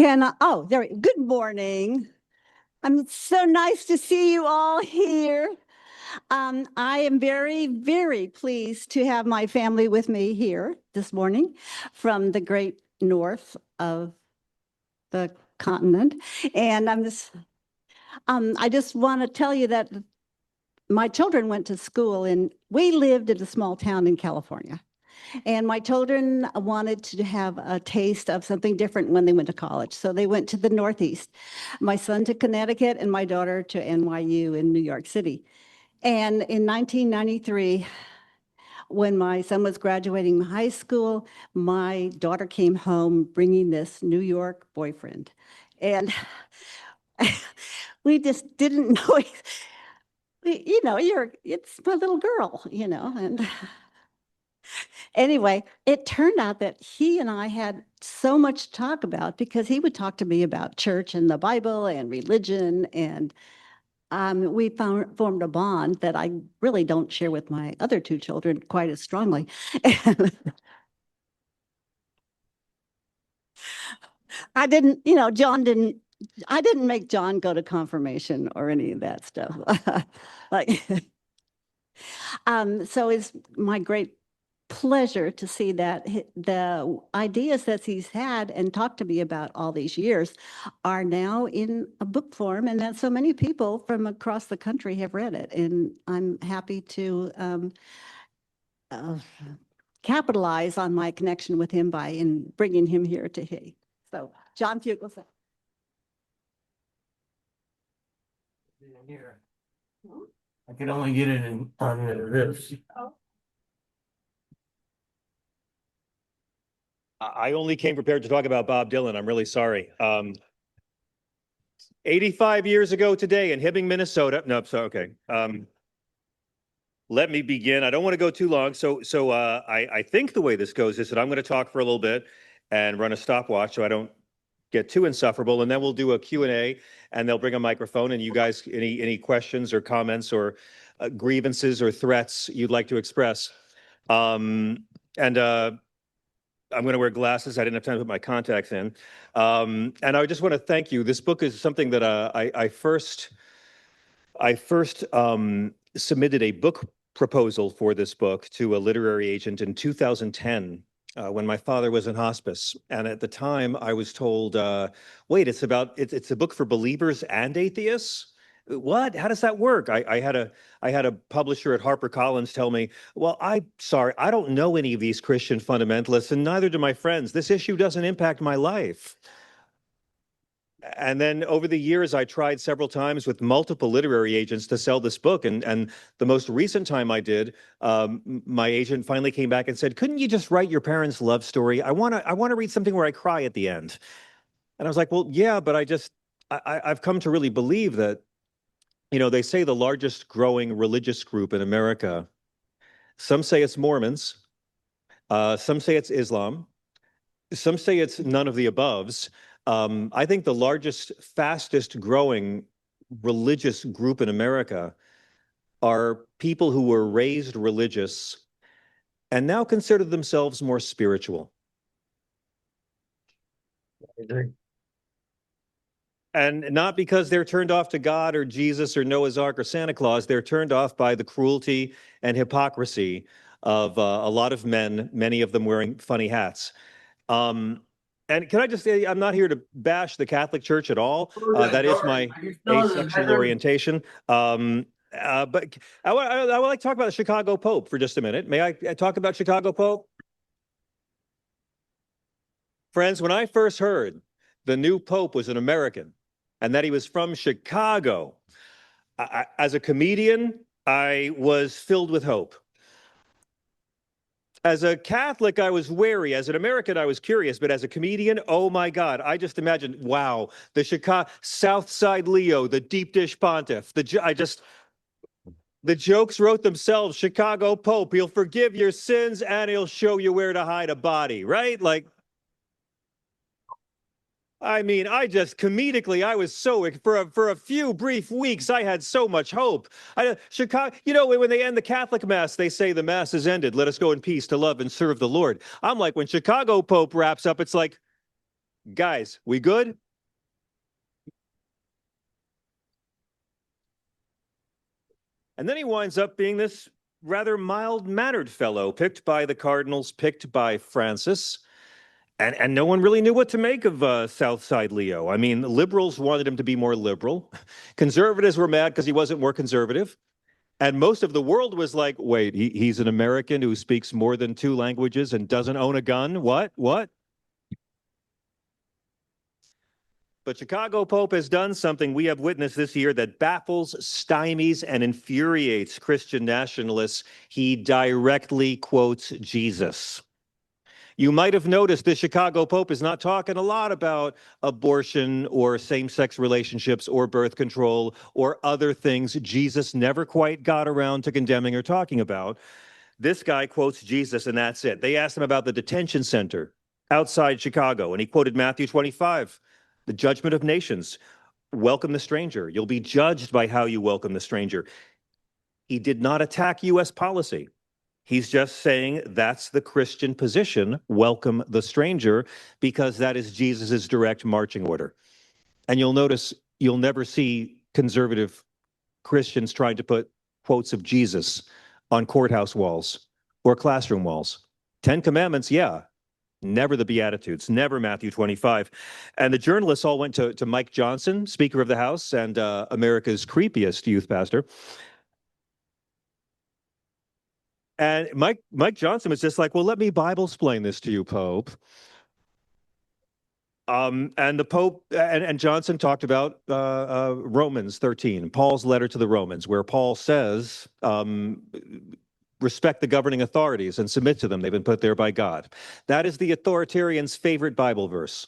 Good morning. I'm so nice to see you all here. I am very, very pleased to have my family with me here this morning from the great north of the continent. And I just want to tell you that my children went to school and we lived in a small town in California. And my children wanted to have a taste of something different when they went to college. So they went to the Northeast. My son to Connecticut and my daughter to NYU in New York City. And in 1993, when my son was graduating high school, my daughter came home bringing this New York boyfriend. And we just didn't know, it's my little girl, and anyway, it turned out that he and I had so much to talk about because he would talk to me about church and the Bible and religion. And we formed a bond that I really don't share with my other two children quite as strongly. I didn't, I didn't make John go to confirmation or any of that stuff. Like, so it's my great pleasure to see that the ideas that he's had and talked to me about all these years are now in a book form, and that so many people from across the country have read it. And I'm happy to uh, capitalize on my connection with him by bringing him here today. So, John Fugelsang. Here. I can only get it on this. I only came prepared to talk about Bob Dylan. I'm really sorry. 85 years ago today in Hibbing, Minnesota. No, so okay. Let me begin. I don't want to go too long. So I think the way this goes is that I'm going to talk for a little bit and run a stopwatch so I don't get too insufferable, and then we'll do a Q&A, and they'll bring a microphone, and you guys, any questions or comments or grievances or threats you'd like to express. I'm going to wear glasses. I didn't have time to put my contacts in. And I just want to thank you. This book is something that I first submitted a book proposal for this book to a literary agent in 2010 when my father was in hospice. And at the time I was told, wait, it's a book for believers and atheists? What? How does that work? I had a publisher at HarperCollins tell me, well, sorry, I don't know any of these Christian fundamentalists, and neither do my friends. This issue doesn't impact my life. And then over the years, I tried several times with multiple literary agents to sell this book. And the most recent time I did, my agent finally came back and said, couldn't you just write your parents' love story? I want to read something where I cry at the end. And I was like, well, yeah, but I've come to really believe that, they say the largest growing religious group in America, some say it's Mormons, some say it's Islam, some say it's none of the aboves. I think the largest, fastest growing religious group in America are people who were raised religious and now consider themselves more spiritual. I agree. And not because they're turned off to God or Jesus or Noah's Ark or Santa Claus. They're turned off by the cruelty and hypocrisy of a lot of men, many of them wearing funny hats. And can I just say, I'm not here to bash the Catholic Church at all. That is my asexual orientation. But I would like to talk about the Chicago Pope for just a minute. May I talk about Chicago Pope? Friends, when I first heard the new Pope was an American and that he was from Chicago, as a comedian, I was filled with hope. As a Catholic, I was wary. As an American, I was curious. But as a comedian, oh my God, I just imagined, wow, the Chicago South Side Leo, the deep dish pontiff. The jokes wrote themselves. Chicago Pope, he'll forgive your sins and he'll show you where to hide a body, right? Like, I mean, I was so, for a few brief weeks, I had so much hope. Chicago, when they end the Catholic Mass, they say the Mass is ended. Let us go in peace to love and serve the Lord. I'm like, when Chicago Pope wraps up, it's like, Guys, we good? And then he winds up being this rather mild-mannered fellow, picked by the Cardinals, picked by Francis. And no one really knew what to make of Southside Leo. I mean, liberals wanted him to be more liberal. Conservatives were mad because he wasn't more conservative. And most of the world was like, wait, he's an American who speaks more than 2 languages and doesn't own a gun? What? But Chicago Pope has done something we have witnessed this year that baffles, stymies, and infuriates Christian nationalists. He directly quotes Jesus. You might have noticed the Chicago Pope is not talking a lot about abortion or same-sex relationships or birth control or other things Jesus never quite got around to condemning or talking about. This guy quotes Jesus, and that's it. They asked him about the detention center outside Chicago, and he quoted Matthew 25, the judgment of nations. Welcome the stranger. You'll be judged by how you welcome the stranger. He did not attack U.S. policy. He's just saying that's the Christian position, welcome the stranger, because that is Jesus's direct marching order. And you'll notice you'll never see conservative Christians trying to put quotes of Jesus on courthouse walls or classroom walls. 10 Commandments, yeah. Never the Beatitudes, never Matthew 25. And the journalists all went to Mike Johnson, Speaker of the House and America's creepiest youth pastor. And Mike Johnson was just like, well, let me Bible-splain this to you, Pope. And the Pope and Johnson talked about Romans 13, Paul's letter to the Romans, where Paul says, respect the governing authorities and submit to them. They've been put there by God. That is the authoritarian's favorite Bible verse.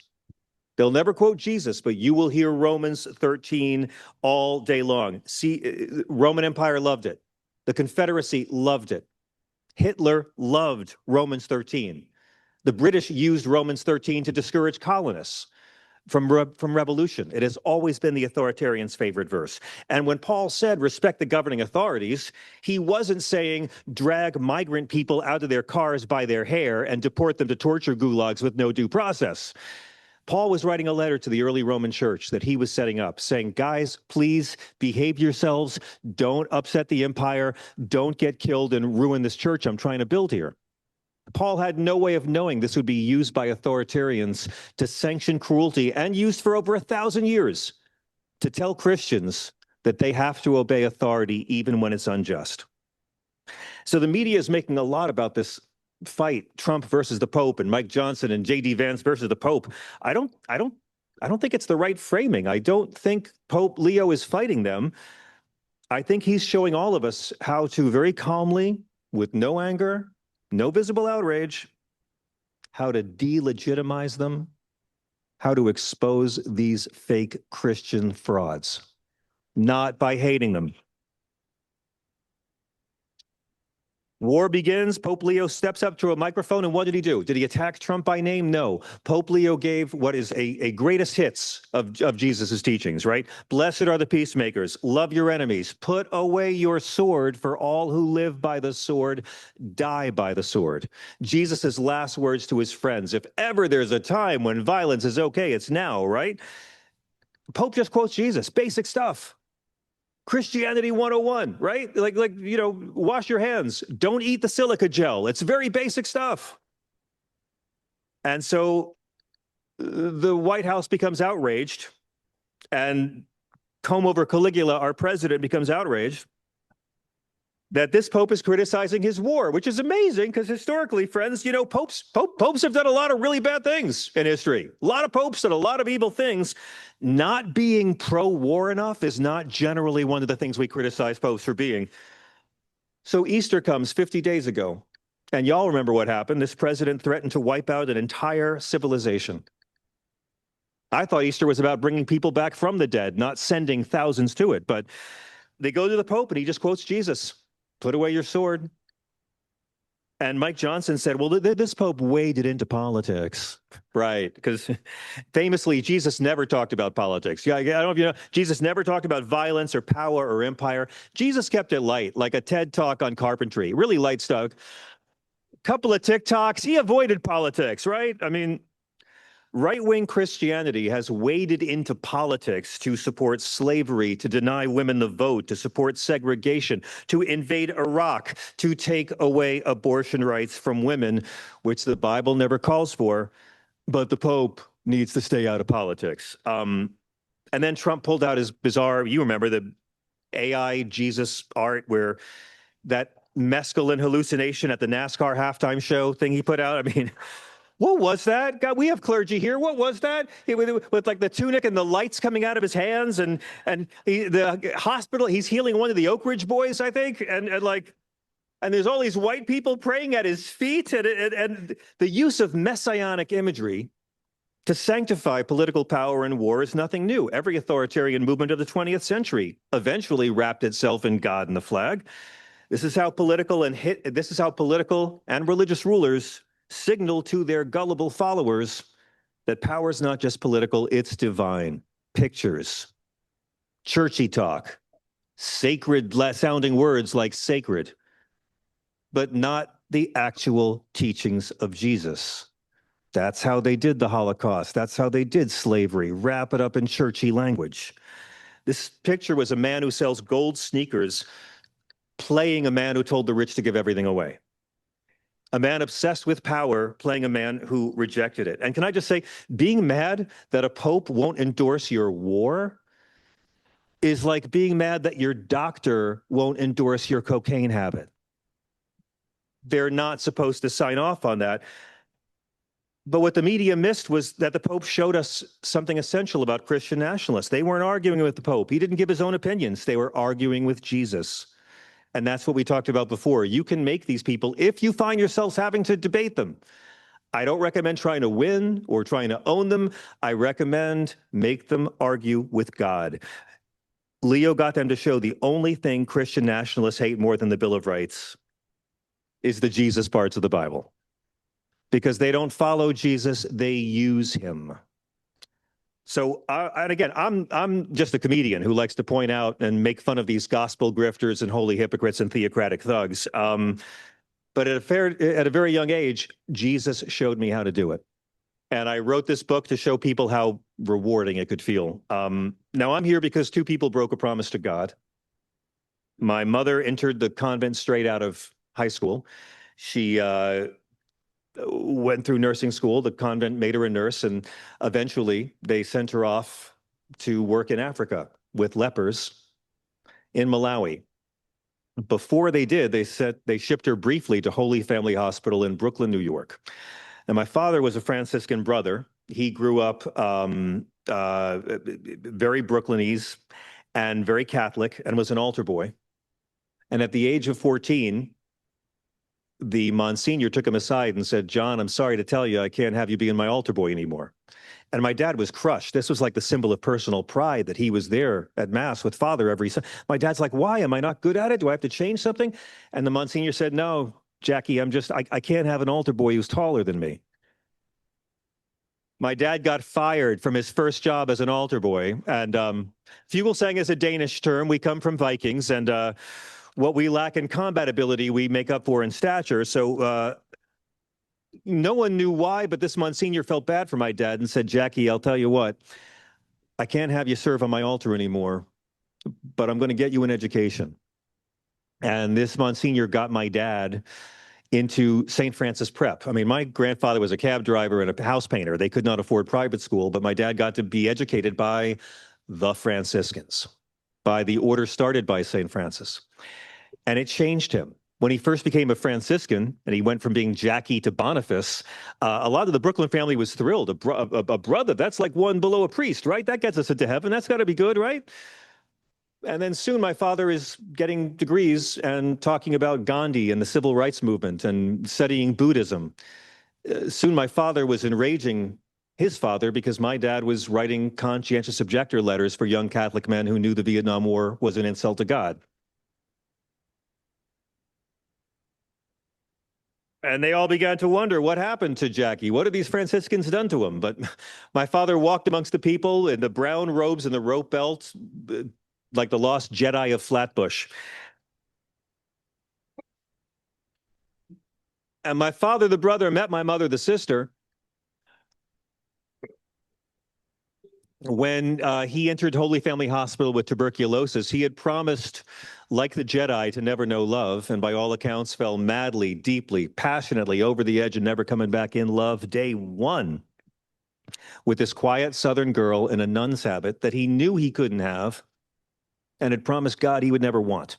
They'll never quote Jesus, but you will hear Romans 13 all day long. See, Roman Empire loved it. The Confederacy loved it. Hitler loved Romans 13. The British used Romans 13 to discourage colonists from revolution. It has always been the authoritarian's favorite verse. And when Paul said, respect the governing authorities, he wasn't saying drag migrant people out of their cars by their hair and deport them to torture gulags with no due process. Paul was writing a letter to the early Roman church that he was setting up, saying, guys, please behave yourselves. Don't upset the empire. Don't get killed and ruin this church I'm trying to build here. Paul had no way of knowing this would be used by authoritarians to sanction cruelty and used for over 1,000 years to tell Christians that they have to obey authority even when it's unjust. So the media is making a lot about this fight, Trump versus the Pope and Mike Johnson and J.D. Vance versus the Pope. I don't think it's the right framing. I don't think Pope Leo is fighting them. I think he's showing all of us how to very calmly, with no anger, no visible outrage, how to delegitimize them, how to expose these fake Christian frauds, not by hating them. War begins. Pope Leo steps up to a microphone, and what did he do? Did he attack Trump by name? No. Pope Leo gave what is a greatest hits of Jesus's teachings, right? Blessed are the peacemakers. Love your enemies. Put away your sword, for all who live by the sword die by the sword. Jesus's last words to his friends. If ever there's a time when violence is okay, it's now, right? Pope just quotes Jesus, basic stuff. Christianity 101, right? Like, wash your hands. Don't eat the silica gel. It's very basic stuff. And so the White House becomes outraged, and comb over Caligula, our president, becomes outraged that this Pope is criticizing his war, which is amazing because historically, friends, popes have done a lot of really bad things in history. A lot of popes did a lot of evil things. Not being pro-war enough is not generally one of the things we criticize popes for being. So Easter comes 50 days ago, and y'all remember what happened. This president threatened to wipe out an entire civilization. I thought Easter was about bringing people back from the dead, not sending thousands to it. But they go to the Pope, and he just quotes Jesus. Put away your sword. And Mike Johnson said, well, this Pope waded into politics. Right, because famously, Jesus never talked about politics. Yeah, I don't know if you know, Jesus never talked about violence or power or empire. Jesus kept it light, like a TED Talk on carpentry, really light stuff. Couple of TikToks, he avoided politics, right? I mean, Right-wing Christianity has waded into politics to support slavery, to deny women the vote, to support segregation, to invade Iraq, to take away abortion rights from women, which the Bible never calls for, but the Pope needs to stay out of politics. And then Trump pulled out his bizarre, you remember the AI Jesus art where that mescaline hallucination at the NASCAR halftime show thing he put out. I mean, what was that? God, we have clergy here. What was that? With like the tunic and the lights coming out of his hands, and the hospital. He's healing one of the Oak Ridge boys, I think, and there's all these white people praying at his feet, and the use of messianic imagery to sanctify political power and war is nothing new. Every authoritarian movement of the 20th century eventually wrapped itself in God and the flag. This is how political and religious rulers signal to their gullible followers that power is not just political, it's divine. Pictures, churchy talk, sacred sounding words like sacred, but not the actual teachings of Jesus. That's how they did the Holocaust. That's how they did slavery. Wrap it up in churchy language. This picture was a man who sells gold sneakers playing a man who told the rich to give everything away. A man obsessed with power playing a man who rejected it. And can I just say, being mad that a pope won't endorse your war is like being mad that your doctor won't endorse your cocaine habit. They're not supposed to sign off on that. But what the media missed was that the Pope showed us something essential about Christian nationalists. They weren't arguing with the Pope. He didn't give his own opinions. They were arguing with Jesus. And that's what we talked about before. You can make these people, if you find yourselves having to debate them. I don't recommend trying to win or trying to own them. I recommend make them argue with God. Leo got them to show the only thing Christian nationalists hate more than the Bill of Rights is the Jesus parts of the Bible. Because they don't follow Jesus, they use him. So, and again, I'm just a comedian who likes to point out and make fun of these gospel grifters and holy hypocrites and theocratic thugs. But at a very young age, Jesus showed me how to do it. And I wrote this book to show people how rewarding it could feel. Now I'm here because two people broke a promise to God. My mother entered the convent straight out of high school. She went through nursing school. The convent made her a nurse, and eventually they sent her off to work in Africa with lepers in Malawi. Before they did, they shipped her briefly to Holy Family Hospital in Brooklyn, New York. And my father was a Franciscan brother. He grew up very Brooklynese and very Catholic and was an altar boy. And at the age of 14, the Monsignor took him aside and said, "John, I'm sorry to tell you, I can't have you being my altar boy anymore." And my dad was crushed. This was like the symbol of personal pride that he was there at Mass with Father every Sunday. My dad's like, "Why? Am I not good at it? Do I have to change something?" And the Monsignor said, "No, Jackie, I can't have an altar boy who's taller than me." My dad got fired from his first job as an altar boy. And Fugelsang is a Danish term. We come from Vikings, and what we lack in combat ability, we make up for in stature. So no one knew why, but this Monsignor felt bad for my dad and said, "Jackie, I'll tell you what, I can't have you serve on my altar anymore, but I'm going to get you an education." And this Monsignor got my dad into St. Francis Prep. I mean, my grandfather was a cab driver and a house painter. They could not afford private school, but my dad got to be educated by the Franciscans, by the order started by St. Francis. And it changed him. When he first became a Franciscan and he went from being Jackie to Boniface, a lot of the Brooklyn family was thrilled. A brother, that's like one below a priest, right? That gets us into heaven. That's got to be good, right? And then soon my father is getting degrees and talking about Gandhi and the civil rights movement and studying Buddhism. Soon my father was enraging his father because my dad was writing conscientious objector letters for young Catholic men who knew the Vietnam War was an insult to God. And they all began to wonder, what happened to Jackie? What have these Franciscans done to him? But my father walked amongst the people in the brown robes and the rope belt, like the lost Jedi of Flatbush. And my father, the brother, met my mother, the sister. when he entered Holy Family Hospital with tuberculosis, he had promised, like the Jedi, to never know love, and by all accounts fell madly, deeply, passionately over the edge and never coming back in love day one with this quiet Southern girl in a nun's habit that he knew he couldn't have and had promised God he would never want.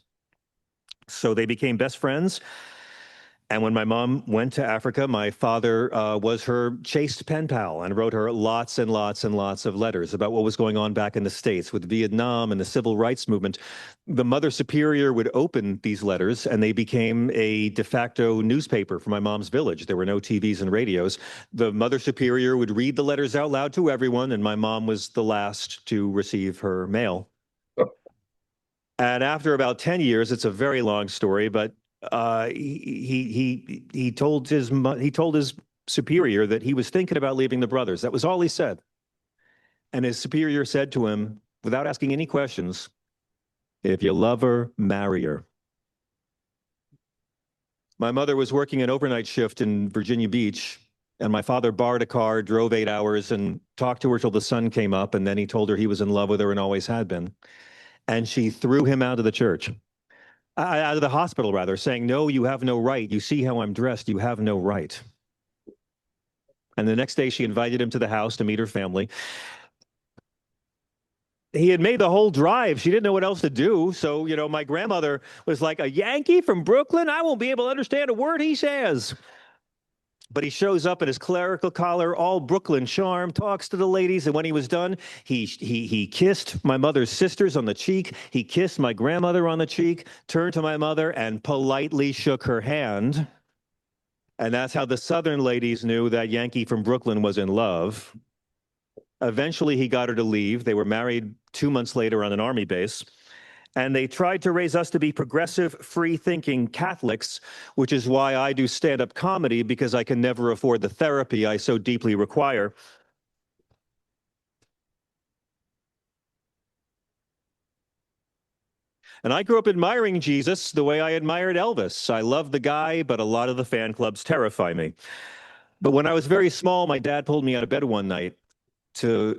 So they became best friends. And when my mom went to Africa, my father was her chaste pen pal and wrote her lots and lots and lots of letters about what was going on back in the States with Vietnam and the civil rights movement. The Mother Superior would open these letters, and they became a de facto newspaper for my mom's village. There were no TVs and radios. The Mother Superior would read the letters out loud to everyone, and my mom was the last to receive her mail. And after about 10 years, it's a very long story, but he told his superior that he was thinking about leaving the brothers. That was all he said. And his superior said to him, without asking any questions, "If you love her, marry her." My mother was working an overnight shift in Virginia Beach, and my father borrowed a car, drove 8 hours, and talked to her till the sun came up, and then he told her he was in love with her and always had been. And she threw him out of the church. Out of the hospital, rather, saying, "No, you have no right. You see how I'm dressed. You have no right." And the next day, she invited him to the house to meet her family. He had made the whole drive. She didn't know what else to do. So, my grandmother was like, "A Yankee from Brooklyn? I won't be able to understand a word he says." But he shows up in his clerical collar, all Brooklyn charm, talks to the ladies, and when he was done, he kissed my mother's sisters on the cheek. He kissed my grandmother on the cheek, turned to my mother, and politely shook her hand. And that's how the Southern ladies knew that Yankee from Brooklyn was in love. Eventually, he got her to leave. They were married 2 months later on an army base. And they tried to raise us to be progressive, free-thinking Catholics, which is why I do stand-up comedy, because I can never afford the therapy I so deeply require. And I grew up admiring Jesus the way I admired Elvis. I love the guy, but a lot of the fan clubs terrify me. But when I was very small, my dad pulled me out of bed one night. I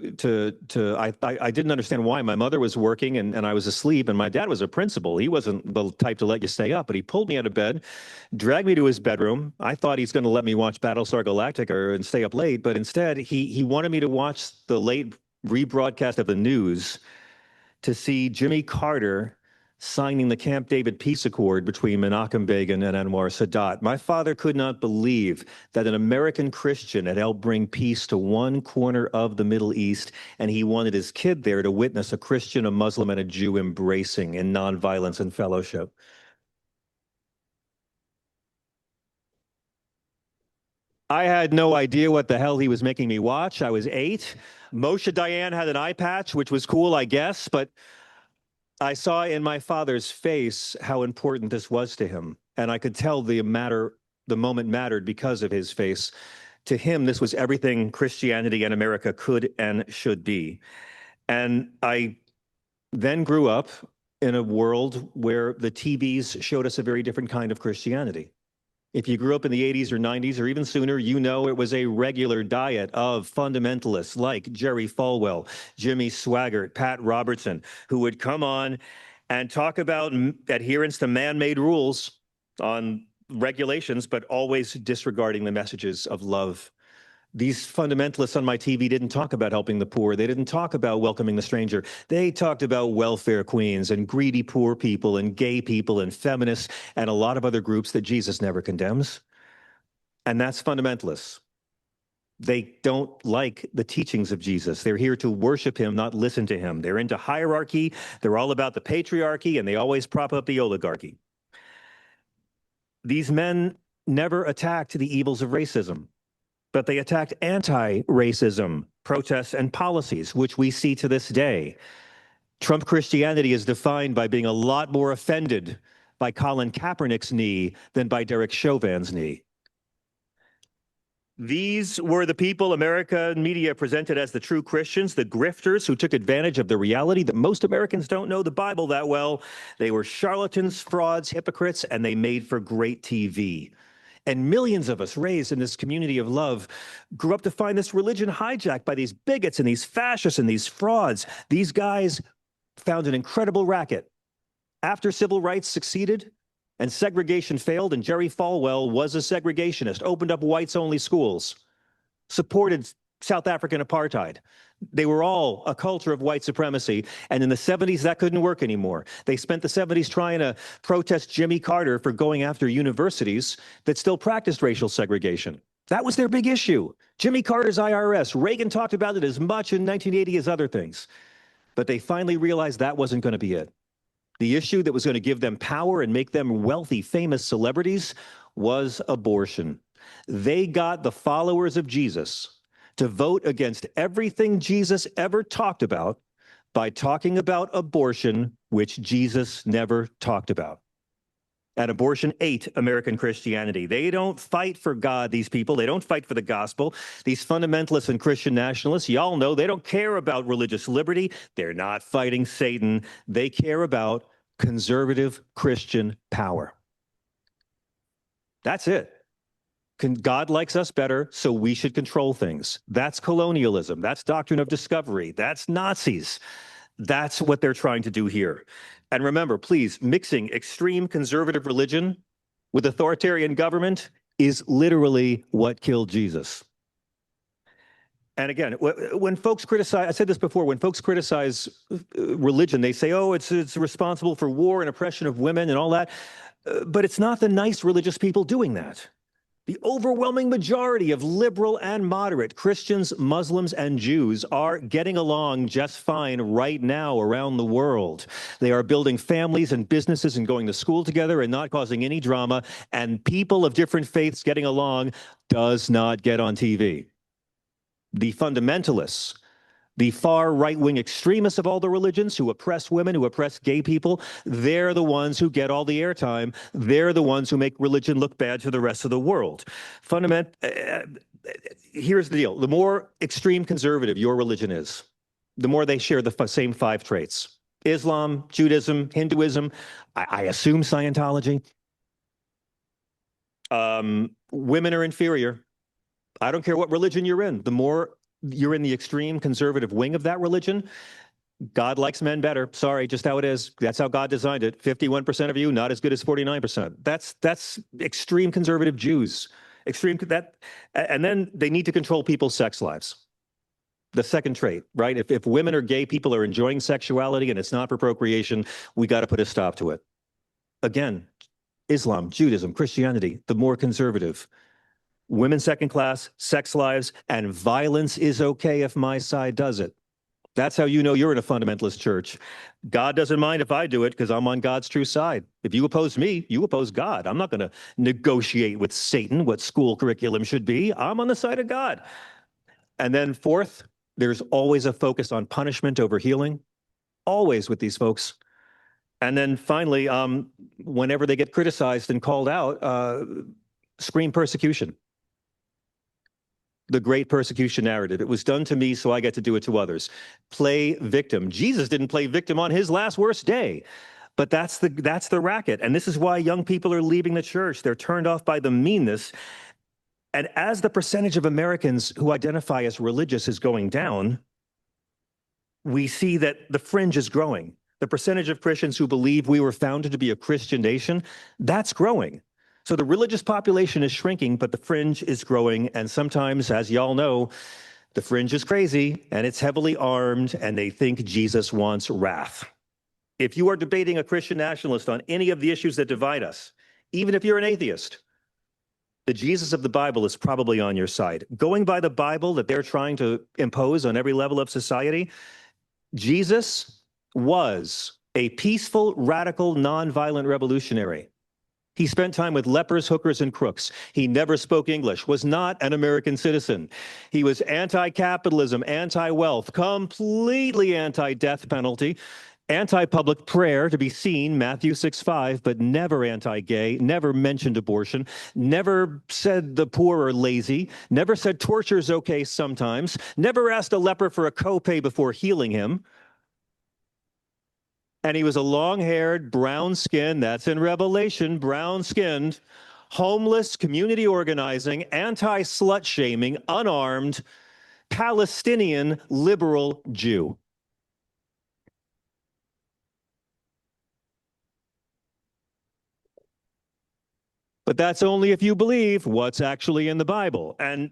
didn't understand why. My mother was working and I was asleep, and my dad was a principal. He wasn't the type to let you stay up, but he pulled me out of bed, dragged me to his bedroom. I thought he's going to let me watch Battlestar Galactica and stay up late, but instead he wanted me to watch the late rebroadcast of the news to see Jimmy Carter signing the Camp David peace accord between Menachem Begin and Anwar Sadat. My father could not believe that an American Christian had helped bring peace to one corner of the Middle East, and he wanted his kid there to witness a Christian, a Muslim, and a Jew embracing in nonviolence and fellowship. I had no idea what the hell he was making me watch. I was 8. Moshe Dayan had an eye patch, which was cool, I guess, but I saw in my father's face how important this was to him, and I could tell the moment mattered because of his face. To him, this was everything Christianity and America could and should be. And I then grew up in a world where the TVs showed us a very different kind of Christianity. If you grew up in the 80s or 90s or even sooner, you know it was a regular diet of fundamentalists like Jerry Falwell, Jimmy Swaggart, Pat Robertson, who would come on and talk about adherence to man-made rules on regulations, but always disregarding the messages of love. These fundamentalists on my TV didn't talk about helping the poor. They didn't talk about welcoming the stranger. They talked about welfare queens and greedy poor people and gay people and feminists and a lot of other groups that Jesus never condemns. And that's fundamentalists. They don't like the teachings of Jesus. They're here to worship him, not listen to him. They're into hierarchy. They're all about the patriarchy, and they always prop up the oligarchy. These men never attacked the evils of racism, but they attacked anti-racism protests and policies, which we see to this day. Trump Christianity is defined by being a lot more offended by Colin Kaepernick's knee than by Derek Chauvin's knee. These were the people American media presented as the true Christians, the grifters who took advantage of the reality that most Americans don't know the Bible that well. They were charlatans, frauds, hypocrites, and they made for great TV. And millions of us raised in this community of love grew up to find this religion hijacked by these bigots and these fascists and these frauds. These guys found an incredible racket. After civil rights succeeded and segregation failed, and Jerry Falwell was a segregationist, opened up whites-only schools, supported South African apartheid. They were all a culture of white supremacy. And in the 70s, that couldn't work anymore. They spent the 70s trying to protest Jimmy Carter for going after universities that still practiced racial segregation. That was their big issue. Jimmy Carter's IRS. Reagan talked about it as much in 1980 as other things. But they finally realized that wasn't going to be it. The issue that was going to give them power and make them wealthy, famous celebrities was abortion. They got the followers of Jesus to vote against everything Jesus ever talked about by talking about abortion, which Jesus never talked about. And abortion ate American Christianity. They don't fight for God, these people. They don't fight for the gospel. These fundamentalists and Christian nationalists, y'all know they don't care about religious liberty. They're not fighting Satan. They care about conservative Christian power. That's it. God likes us better, so we should control things. That's colonialism. That's doctrine of discovery. That's Nazis. That's what they're trying to do here. And remember, please, mixing extreme conservative religion with authoritarian government is literally what killed Jesus. And again, when folks criticize, I said this before, when folks criticize religion, they say, oh, it's responsible for war and oppression of women and all that. But it's not the nice religious people doing that. The overwhelming majority of liberal and moderate Christians, Muslims, and Jews are getting along just fine right now around the world. They are building families and businesses and going to school together and not causing any drama. And people of different faiths getting along does not get on TV. The fundamentalists, the far right-wing extremists of all the religions who oppress women, who oppress gay people, they're the ones who get all the airtime. They're the ones who make religion look bad to the rest of the world. Here's the deal. The more extreme conservative your religion is, the more they share the same 5 traits. Islam, Judaism, Hinduism, I assume Scientology. Women are inferior. I don't care what religion you're in. The more you're in the extreme conservative wing of that religion, God likes men better. Sorry, just how it is. That's how God designed it. 51% of you, not as good as 49%. That's extreme conservative Jews. And then they need to control people's sex lives. The second trait, right? If women or gay people are enjoying sexuality and it's not for procreation, we got to put a stop to it. Again, Islam, Judaism, Christianity, the more conservative. Women second class, sex lives, and violence is okay if my side does it. That's how you know you're in a fundamentalist church. God doesn't mind if I do it because I'm on God's true side. If you oppose me, you oppose God. I'm not going to negotiate with Satan what school curriculum should be. I'm on the side of God. And then fourth, there's always a focus on punishment over healing. Always with these folks. And then finally, whenever they get criticized and called out, scream persecution. The great persecution narrative. It was done to me, so I get to do it to others. Play victim. Jesus didn't play victim on his last worst day, but that's the racket. And this is why young people are leaving the church. They're turned off by the meanness. And as the percentage of Americans who identify as religious is going down, we see that the fringe is growing. The percentage of Christians who believe we were founded to be a Christian nation, that's growing. So the religious population is shrinking, but the fringe is growing. And sometimes, as y'all know, the fringe is crazy and it's heavily armed and they think Jesus wants wrath. If you are debating a Christian nationalist on any of the issues that divide us, even if you're an atheist, the Jesus of the Bible is probably on your side. Going by the Bible that they're trying to impose on every level of society, Jesus was a peaceful, radical, nonviolent revolutionary. He spent time with lepers, hookers, and crooks. He never spoke English, was not an American citizen. He was anti-capitalism, anti-wealth, completely anti-death penalty, anti-public prayer to be seen, Matthew 6:5, but never anti-gay, never mentioned abortion, never said the poor are lazy, never said torture is okay sometimes, never asked a leper for a copay before healing him. And he was a long-haired, brown-skinned, that's in Revelation, brown-skinned, homeless, community organizing, anti-slut shaming, unarmed, Palestinian liberal Jew. But that's only if you believe what's actually in the Bible. And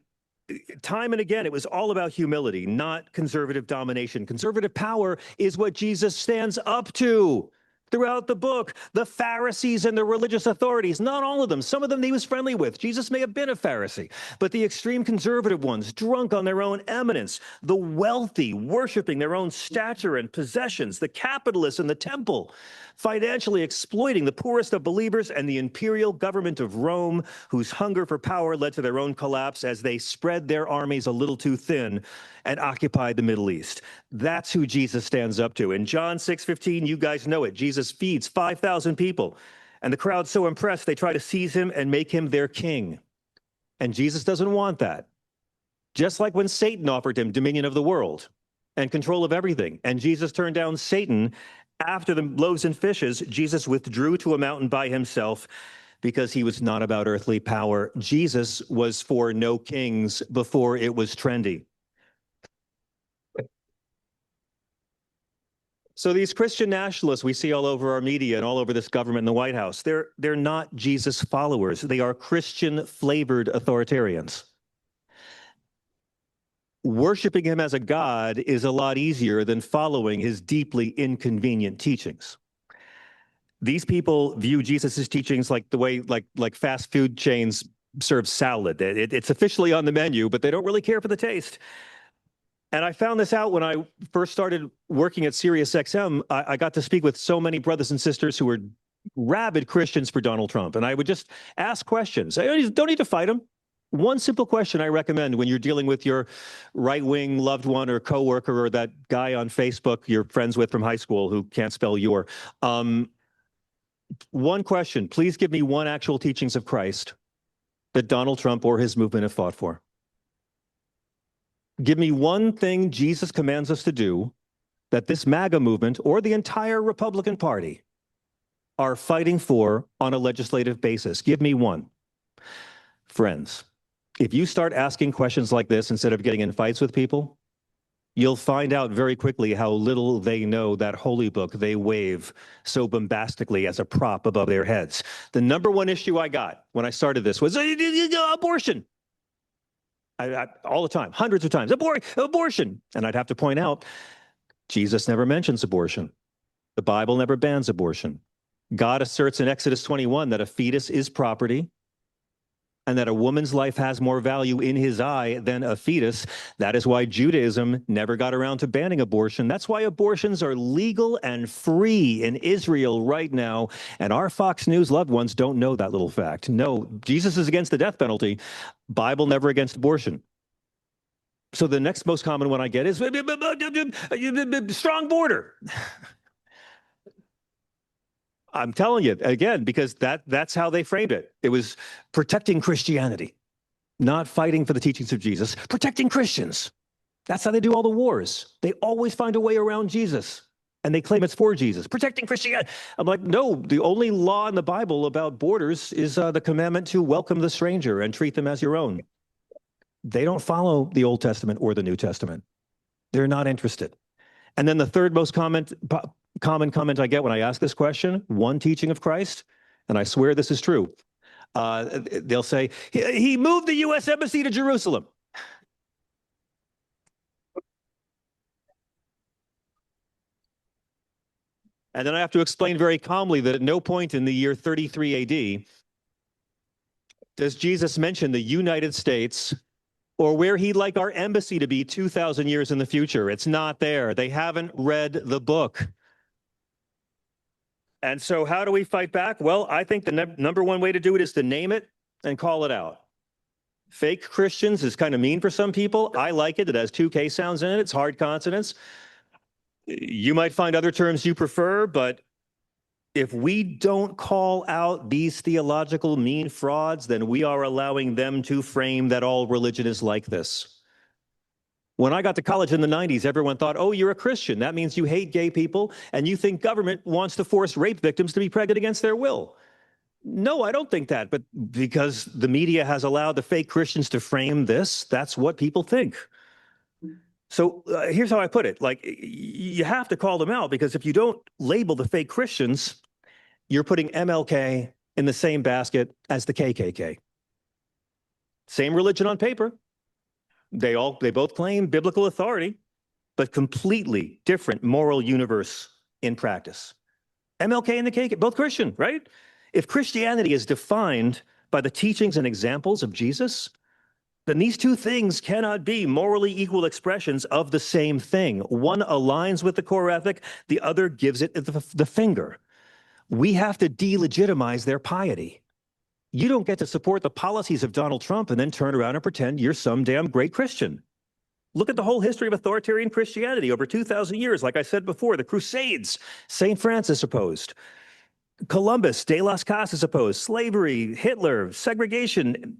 time and again, it was all about humility, not conservative domination. Conservative power is what Jesus stands up to. Throughout the book, the Pharisees and the religious authorities, not all of them, some of them he was friendly with. Jesus may have been a Pharisee, but the extreme conservative ones, drunk on their own eminence, the wealthy worshiping their own stature and possessions, the capitalists in the temple, financially exploiting the poorest of believers, and the imperial government of Rome, whose hunger for power led to their own collapse as they spread their armies a little too thin and occupied the Middle East. That's who Jesus stands up to. In John 6:15, you guys know it. Jesus feeds 5,000 people, and the crowd's so impressed they try to seize him and make him their king. And Jesus doesn't want that. Just like when Satan offered him dominion of the world and control of everything, and Jesus turned down Satan after the loaves and fishes, Jesus withdrew to a mountain by himself because he was not about earthly power. Jesus was for no kings before it was trendy. So these Christian nationalists we see all over our media and all over this government and the White House, they're not Jesus followers. They are Christian-flavored authoritarians. Worshiping him as a god is a lot easier than following his deeply inconvenient teachings. These people view Jesus's teachings like the way like fast food chains serve salad. It's officially on the menu, but they don't really care for the taste. And I found this out when I first started working at SiriusXM. I got to speak with so many brothers and sisters who were rabid Christians for Donald Trump. And I would just ask questions. I don't need to fight him. One simple question I recommend when you're dealing with your right-wing loved one or coworker or that guy on Facebook you're friends with from high school who can't spell your. One question, please give me one actual teachings of Christ that Donald Trump or his movement have fought for. Give me one thing Jesus commands us to do that this MAGA movement or the entire Republican Party are fighting for on a legislative basis. Give me one. Friends, if you start asking questions like this instead of getting in fights with people, you'll find out very quickly how little they know that holy book they wave so bombastically as a prop above their heads. The number one issue I got when I started this was abortion. All the time, hundreds of times, abortion. And I'd have to point out, Jesus never mentions abortion. The Bible never bans abortion. God asserts in Exodus 21 that a fetus is property and that a woman's life has more value in his eye than a fetus. That is why Judaism never got around to banning abortion. That's why abortions are legal and free in Israel right now. And our Fox News loved ones don't know that little fact. No, Jesus is against the death penalty. Bible never against abortion. So the next most common one I get is strong border. I'm telling you, again, because that's how they framed it. It was protecting Christianity, not fighting for the teachings of Jesus, protecting Christians. That's how they do all the wars. They always find a way around Jesus, and they claim it's for Jesus, protecting Christianity. I'm like, no, the only law in the Bible about borders is the commandment to welcome the stranger and treat them as your own. They don't follow the Old Testament or the New Testament. They're not interested. And then the third most common comment I get when I ask this question, one teaching of Christ, and I swear this is true, they'll say, he moved the U.S. Embassy to Jerusalem. And then I have to explain very calmly that at no point in the year 33 AD does Jesus mention the United States or where he'd like our embassy to be 2,000 years in the future. It's not there. They haven't read the book. And so how do we fight back? Well, I think the number one way to do it is to name it and call it out. Fake Christians is kind of mean for some people. I like it. It has two K sounds in it. It's hard consonants. You might find other terms you prefer, but if we don't call out these theological mean frauds, then we are allowing them to frame that all religion is like this. When I got to college in the 90s, everyone thought, oh, you're a Christian. That means you hate gay people and you think government wants to force rape victims to be pregnant against their will. No, I don't think that, but because the media has allowed the fake Christians to frame this, that's what people think. So here's how I put it. Like, you have to call them out, because if you don't label the fake Christians, you're putting MLK in the same basket as the KKK. Same religion on paper. They both claim biblical authority, but completely different moral universe in practice. MLK and the KKK, both Christian, right? If Christianity is defined by the teachings and examples of Jesus, then these two things cannot be morally equal expressions of the same thing. One aligns with the core ethic, the other gives it the finger. We have to delegitimize their piety. You don't get to support the policies of Donald Trump and then turn around and pretend you're some damn great Christian. Look at the whole history of authoritarian Christianity over 2,000 years. Like I said before, the Crusades, St. Francis opposed, Columbus, De las Casas opposed, slavery, Hitler, segregation.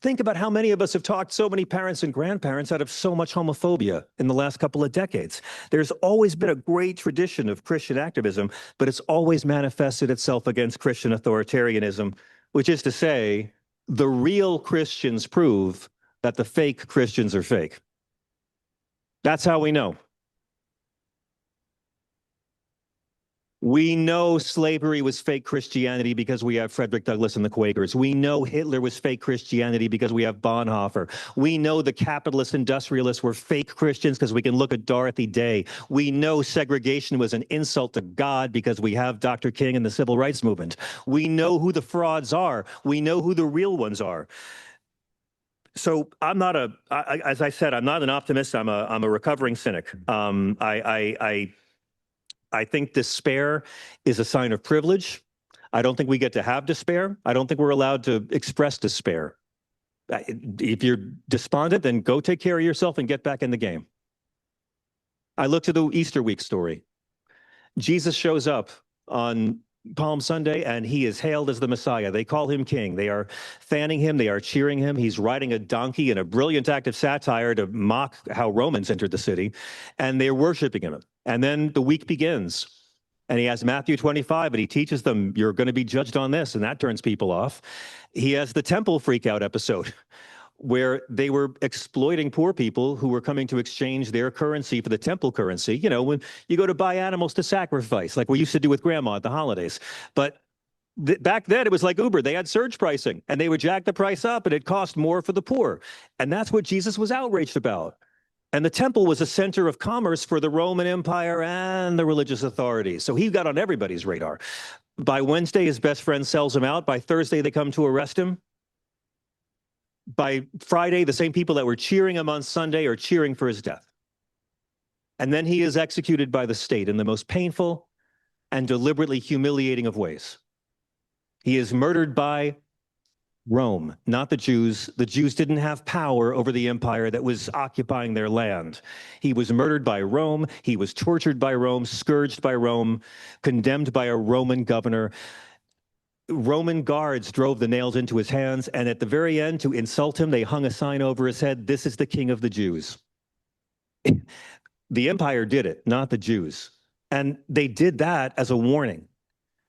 Think about how many of us have talked so many parents and grandparents out of so much homophobia in the last couple of decades. There's always been a great tradition of Christian activism, but it's always manifested itself against Christian authoritarianism, which is to say, the real Christians prove that the fake Christians are fake. That's how we know. We know slavery was fake Christianity because we have Frederick Douglass and the Quakers. We know Hitler was fake Christianity because we have Bonhoeffer. We know the capitalist industrialists were fake Christians because we can look at Dorothy Day. We know segregation was an insult to God because we have Dr. King and the Civil Rights Movement. We know who the frauds are. We know who the real ones are. So I'm not as I said, I'm not an optimist. I'm a recovering cynic. I think despair is a sign of privilege. I don't think we get to have despair. I don't think we're allowed to express despair. If you're despondent, then go take care of yourself and get back in the game. I look to the Easter week story. Jesus shows up on Palm Sunday, and he is hailed as the Messiah. They call him king. They are fanning him. They are cheering him. He's riding a donkey in a brilliant act of satire to mock how Romans entered the city, and they're worshiping him. And then the week begins, and he has Matthew 25, and he teaches them, you're going to be judged on this, and that turns people off. He has the temple freakout episode, where they were exploiting poor people who were coming to exchange their currency for the temple currency. You know, when you go to buy animals to sacrifice, like we used to do with grandma at the holidays. But back then, it was like Uber. They had surge pricing, and they would jack the price up, and it cost more for the poor. And that's what Jesus was outraged about. And the temple was a center of commerce for the Roman Empire and the religious authorities. So he got on everybody's radar. By Wednesday, his best friend sells him out. By Thursday, they come to arrest him. By Friday, the same people that were cheering him on Sunday are cheering for his death. And then he is executed by the state in the most painful and deliberately humiliating of ways. He is murdered by Rome, not the Jews. The Jews didn't have power over the empire that was occupying their land. He was murdered by Rome. He was tortured by Rome, scourged by Rome, condemned by a Roman governor. Roman guards drove the nails into his hands, and at the very end, to insult him, they hung a sign over his head, "This is the King of the Jews." The empire did it, not the Jews. And they did that as a warning,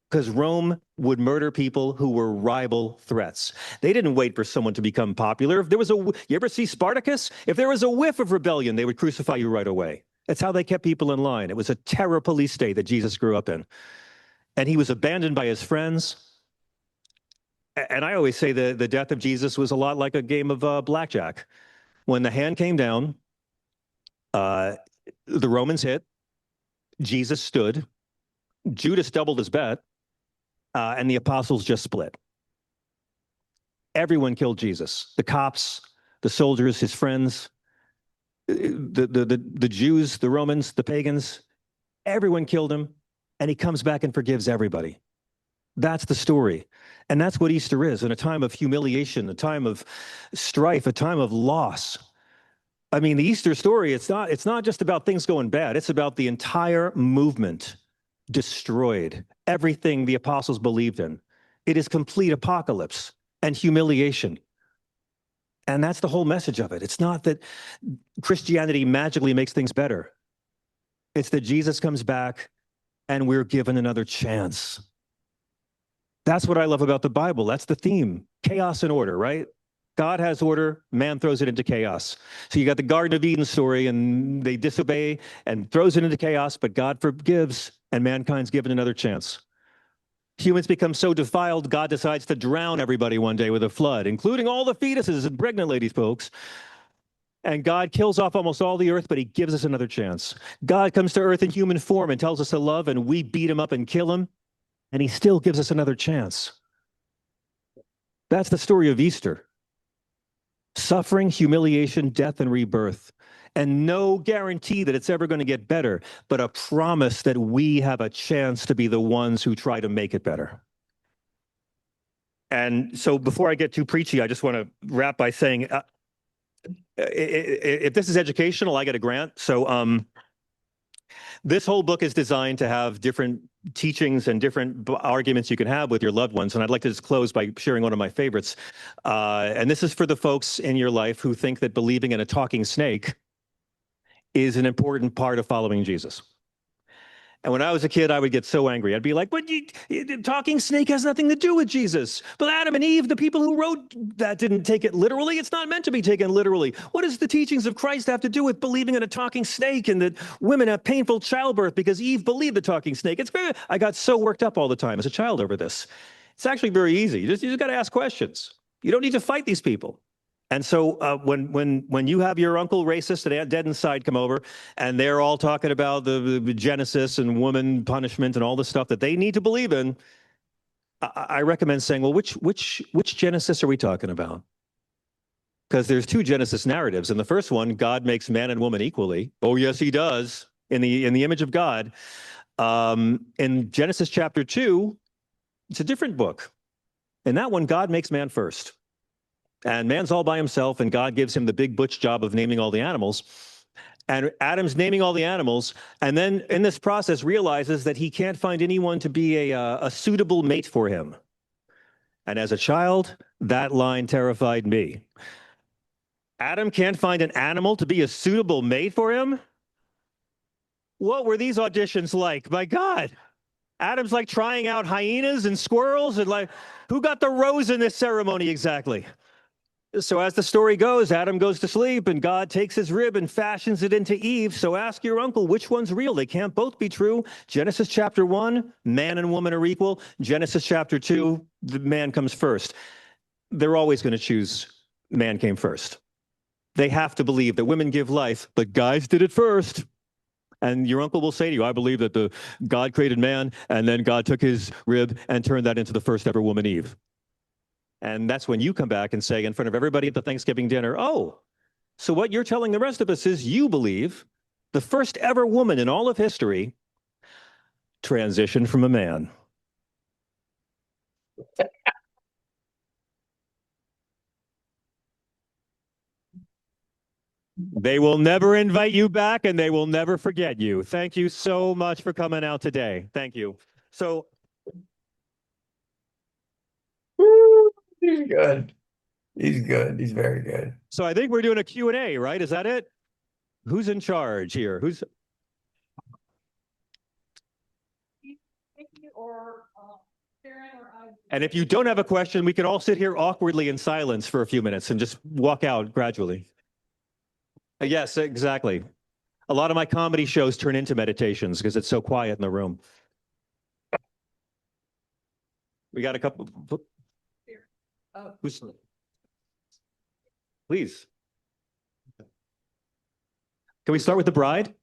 because Rome would murder people who were rival threats. They didn't wait for someone to become popular. If there was you ever see Spartacus? If there was a whiff of rebellion, they would crucify you right away. That's how they kept people in line. It was a terror police state that Jesus grew up in. And he was abandoned by his friends. And I always say the death of Jesus was a lot like a game of blackjack. When the hand came down, the Romans hit, Jesus stood, Judas doubled his bet, and the apostles just split. Everyone killed Jesus. The cops, the soldiers, his friends, the Jews, the Romans, the pagans, everyone killed him, and he comes back and forgives everybody. That's the story. And that's what Easter is, in a time of humiliation, a time of strife, a time of loss. I mean, the Easter story, it's not just about things going bad. It's about the entire movement destroyed, everything the apostles believed in. It is complete apocalypse and humiliation. And that's the whole message of it. It's not that Christianity magically makes things better. It's that Jesus comes back and we're given another chance. That's what I love about the Bible. That's the theme. Chaos and order, right? God has order, man throws it into chaos. So you got the Garden of Eden story, and they disobey and throws it into chaos, but God forgives, and mankind's given another chance. Humans become so defiled, God decides to drown everybody one day with a flood, including all the fetuses and pregnant ladies, folks. And God kills off almost all the earth, but he gives us another chance. God comes to earth in human form and tells us to love, and we beat him up and kill him, and he still gives us another chance. That's the story of Easter. Suffering, humiliation, death, and rebirth. And no guarantee that it's ever going to get better, but a promise that we have a chance to be the ones who try to make it better. And so before I get too preachy, I just want to wrap by saying, if this is educational, I get a grant. So this whole book is designed to have different teachings and different arguments you can have with your loved ones. And I'd like to just close by sharing one of my favorites. And this is for the folks in your life who think that believing in a talking snake is an important part of following Jesus. And when I was a kid, I would get so angry. I'd be like, but talking snake has nothing to do with Jesus. But Adam and Eve, the people who wrote that, didn't take it literally. It's not meant to be taken literally. What does the teachings of Christ have to do with believing in a talking snake and that women have painful childbirth because Eve believed the talking snake? I got so worked up all the time as a child over this. It's actually very easy. You just got to ask questions. You don't need to fight these people. And so when you have your uncle racist and Aunt Dead Inside come over, and they're all talking about the Genesis and woman punishment and all the stuff that they need to believe in, I recommend saying, well, which Genesis are we talking about? Because there's two Genesis narratives. In the first one, God makes man and woman equally. Oh, yes, he does, in the image of God. In Genesis chapter 2, it's a different book. In that one, God makes man first. And man's all by himself, and God gives him the big butch job of naming all the animals. And Adam's naming all the animals, and then in this process realizes that he can't find anyone to be a suitable mate for him. And as a child, that line terrified me. Adam can't find an animal to be a suitable mate for him? What were these auditions like? My God. Adam's like trying out hyenas and squirrels, and like, who got the rose in this ceremony exactly? So as the story goes, Adam goes to sleep, and God takes his rib and fashions it into Eve. So ask your uncle, which one's real? They can't both be true. Genesis chapter 1, man and woman are equal. Genesis chapter 2, the man comes first. They're always going to choose man came first. They have to believe that women give life, but guys did it first. And your uncle will say to you, I believe that God created man, and then God took his rib and turned that into the first ever woman, Eve. And that's when you come back and say in front of everybody at the Thanksgiving dinner, oh, so what you're telling the rest of us is you believe the first ever woman in all of history transitioned from a man. They will never invite you back, and they will never forget you. Thank you so much for coming out today. Thank you. So. He's good. He's good. He's very good. So I think we're doing a Q&A, right? Is that it? Who's in charge here? Who's? And if you don't have a question, we can all sit here awkwardly in silence for a few minutes and just walk out gradually. Yes, exactly. A lot of my comedy shows turn into meditations because it's so quiet in the room. We got a couple. Who's? Please. Can we start with the bride?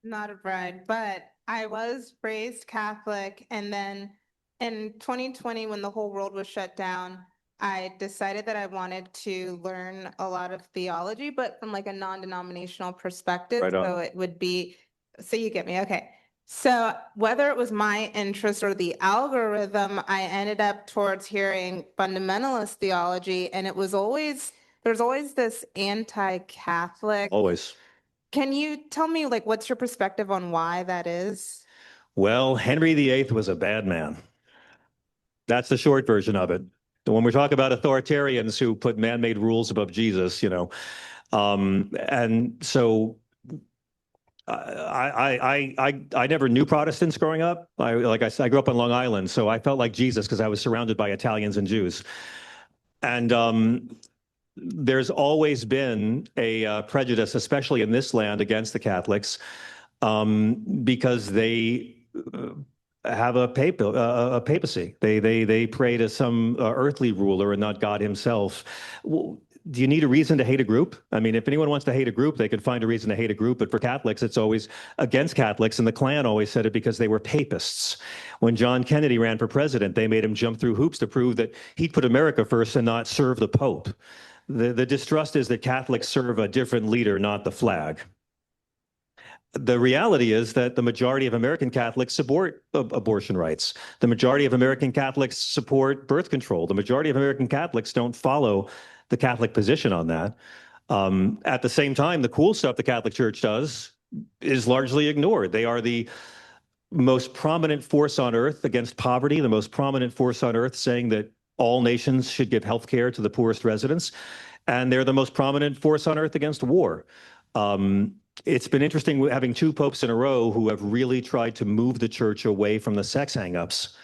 Not a bride, but I was raised Catholic, and then in 2020, when the whole world was shut down, I decided that I wanted to learn a lot of theology, but from like a non-denominational perspective. Right on. So it would be, so you get me, okay. So whether it was my interest or the algorithm, I ended up towards hearing fundamentalist theology, and it was there's always this anti-Catholic. Always. Can you tell me, like, what's your perspective on why that is? Well, Henry VIII was a bad man. That's the short version of it. When we talk about authoritarians who put man-made rules above Jesus, and so I never knew Protestants growing up. I grew up on Long Island, so I felt like Jesus because I was surrounded by Italians and Jews. And there's always been a prejudice, especially in this land, against the Catholics because they have a papacy. They pray to some earthly ruler and not God himself. Well, do you need a reason to hate a group? I mean, if anyone wants to hate a group, they could find a reason to hate a group. But for Catholics, it's always against Catholics. And the Klan always said it because they were papists. When John Kennedy ran for president, they made him jump through hoops to prove that he'd put America first and not serve the Pope. The distrust is that Catholics serve a different leader, not the flag. The reality is that the majority of American Catholics support abortion rights. The majority of American Catholics support birth control. The majority of American Catholics don't follow the Catholic position on that. At the same time, the cool stuff the Catholic Church does is largely ignored. They are the most prominent force on earth against poverty, the most prominent force on earth saying that all nations should give health care to the poorest residents. And they're the most prominent force on earth against war. It's been interesting having two popes in a row who have really tried to move the church away from the sex hangups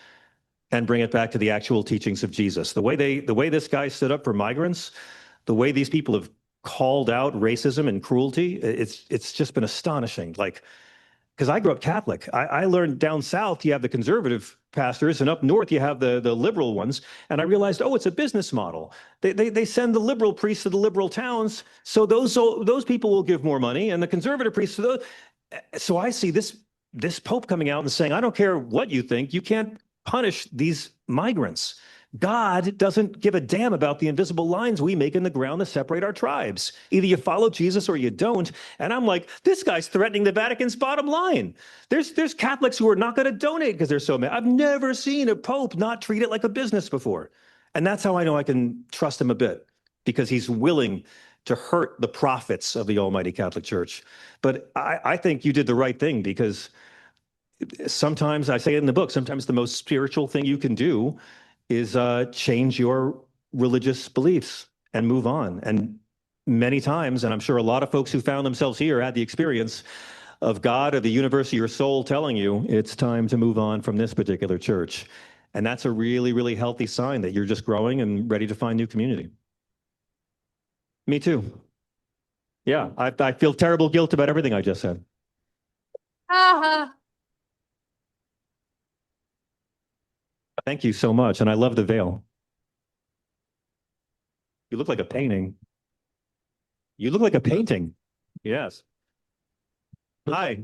and bring it back to the actual teachings of Jesus. The way this guy stood up for migrants, the way these people have called out racism and cruelty, it's just been astonishing. Like, because I grew up Catholic. I learned down south you have the conservative pastors, and up north you have the liberal ones. And I realized, oh, it's a business model. They send the liberal priests to the liberal towns, so those people will give more money, and the conservative priests to those. So I see this Pope coming out and saying, I don't care what you think, you can't punish these migrants. God doesn't give a damn about the invisible lines we make in the ground to separate our tribes. Either you follow Jesus or you don't. And I'm like, this guy's threatening the Vatican's bottom line. There's Catholics who are not going to donate because they're so mad. I've never seen a Pope not treat it like a business before. And that's how I know I can trust him a bit, because he's willing to hurt the profits of the Almighty Catholic Church. But I think you did the right thing, because sometimes, I say it in the book, sometimes the most spiritual thing you can do is change your religious beliefs and move on. And many times, and I'm sure a lot of folks who found themselves here had the experience of God or the universe of your soul telling you it's time to move on from this particular church. And that's a really, really healthy sign that you're just growing and ready to find new community. Me too. Yeah, I feel terrible guilt about everything I just said. Thank you so much. And I love the veil. You look like a painting. You look like a painting. Yes. Hi.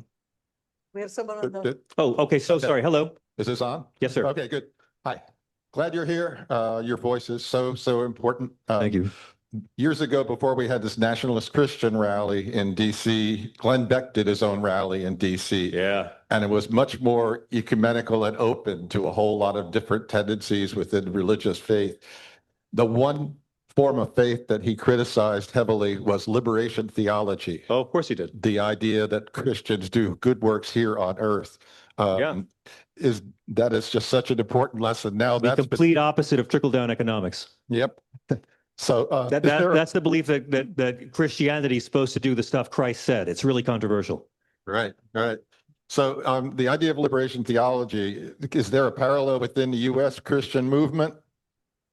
We have someone on the, Oh, okay. So sorry. Hello. Is this on? Yes, sir. Okay, good. Hi. Glad you're here. Your voice is so important. Thank you. Years ago, before we had this nationalist Christian rally in DC, Glenn Beck did his own rally in DC. Yeah. And it was much more ecumenical and open to a whole lot of different tendencies within religious faith. The one form of faith that he criticized heavily was liberation theology. Oh, of course you did. The idea that Christians do good works here on earth. Is just such an important lesson. Now The complete opposite of trickle-down economics. Yep. So that's the belief that Christianity is supposed to do the stuff Christ said. It's really controversial. Right. So the idea of liberation theology, is there a parallel within the U.S. Christian movement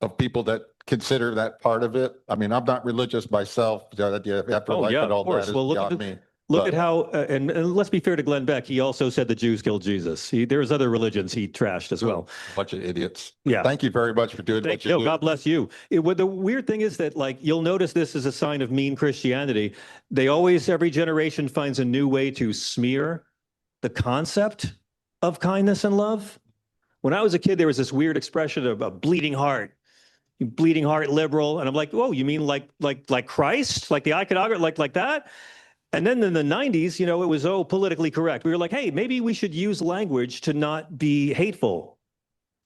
of people that consider that part of it? I mean, I'm not religious myself. The idea of afterlife and all that is beyond me. Look at how, and let's be fair to Glenn Beck, he also said the Jews killed Jesus. There's other religions he trashed as well. Bunch of idiots. Yeah. Thank you very much for doing what you do. God bless you. The weird thing is that, like, you'll notice this is a sign of mean Christianity. They always, every generation finds a new way to smear the concept of kindness and love. When I was a kid, there was this weird expression of a bleeding heart liberal. And I'm like, whoa, you mean like Christ? Like the iconography, like that? And then in the 90s, it was, politically correct. We were like, hey, maybe we should use language to not be hateful.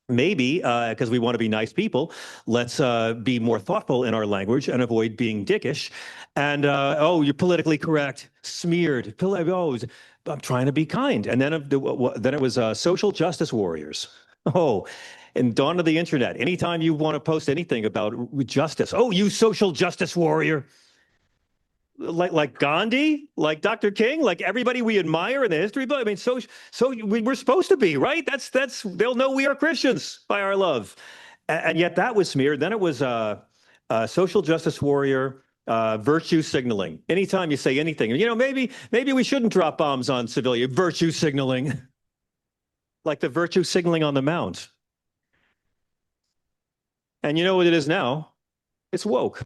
Maybe, because we want to be nice people, let's be more thoughtful in our language and avoid being dickish. And, you're politically correct, smeared. I'm trying to be kind. And then it was social justice warriors. And dawn of the internet, anytime you want to post anything about justice, you social justice warrior. like Gandhi, like Dr. King, like everybody we admire in the history book. I mean, we're supposed to be, right? They'll know we are Christians by our love. And yet that was smeared. Then it was social justice warrior, virtue signaling. Anytime you say anything, maybe we shouldn't drop bombs on civilian, virtue signaling. Like the virtue signaling on the Mount. And you know what it is now? It's woke.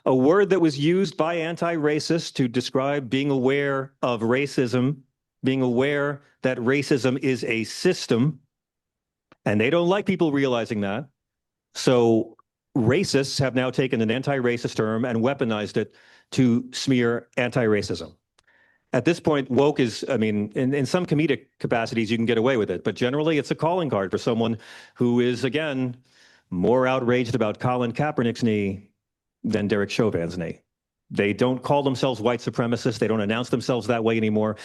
A word that was used by anti-racists to describe being aware of racism, being aware that racism is a system, and they don't like people realizing that. So racists have now taken an anti-racist term and weaponized it to smear anti-racism. At this point, woke is, I mean, in some comedic capacities, you can get away with it, but generally it's a calling card for someone who is, again, more outraged about Colin Kaepernick's knee than Derek Chauvin's knee. They don't call themselves white supremacists. They don't announce themselves that way anymore.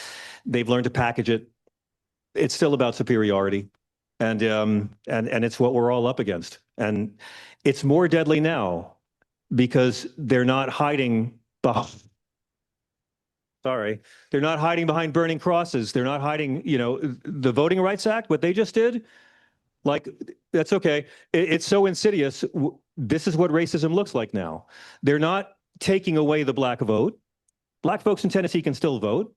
They've learned to package it. It's still about superiority, and it's what we're all up against. And it's more deadly now because they're not hiding behind. Sorry, they're not hiding behind burning crosses. They're not hiding, the Voting Rights Act, what they just did. Like, that's okay. It's so insidious. This is what racism looks like now. They're not taking away the black vote. Black folks in Tennessee can still vote.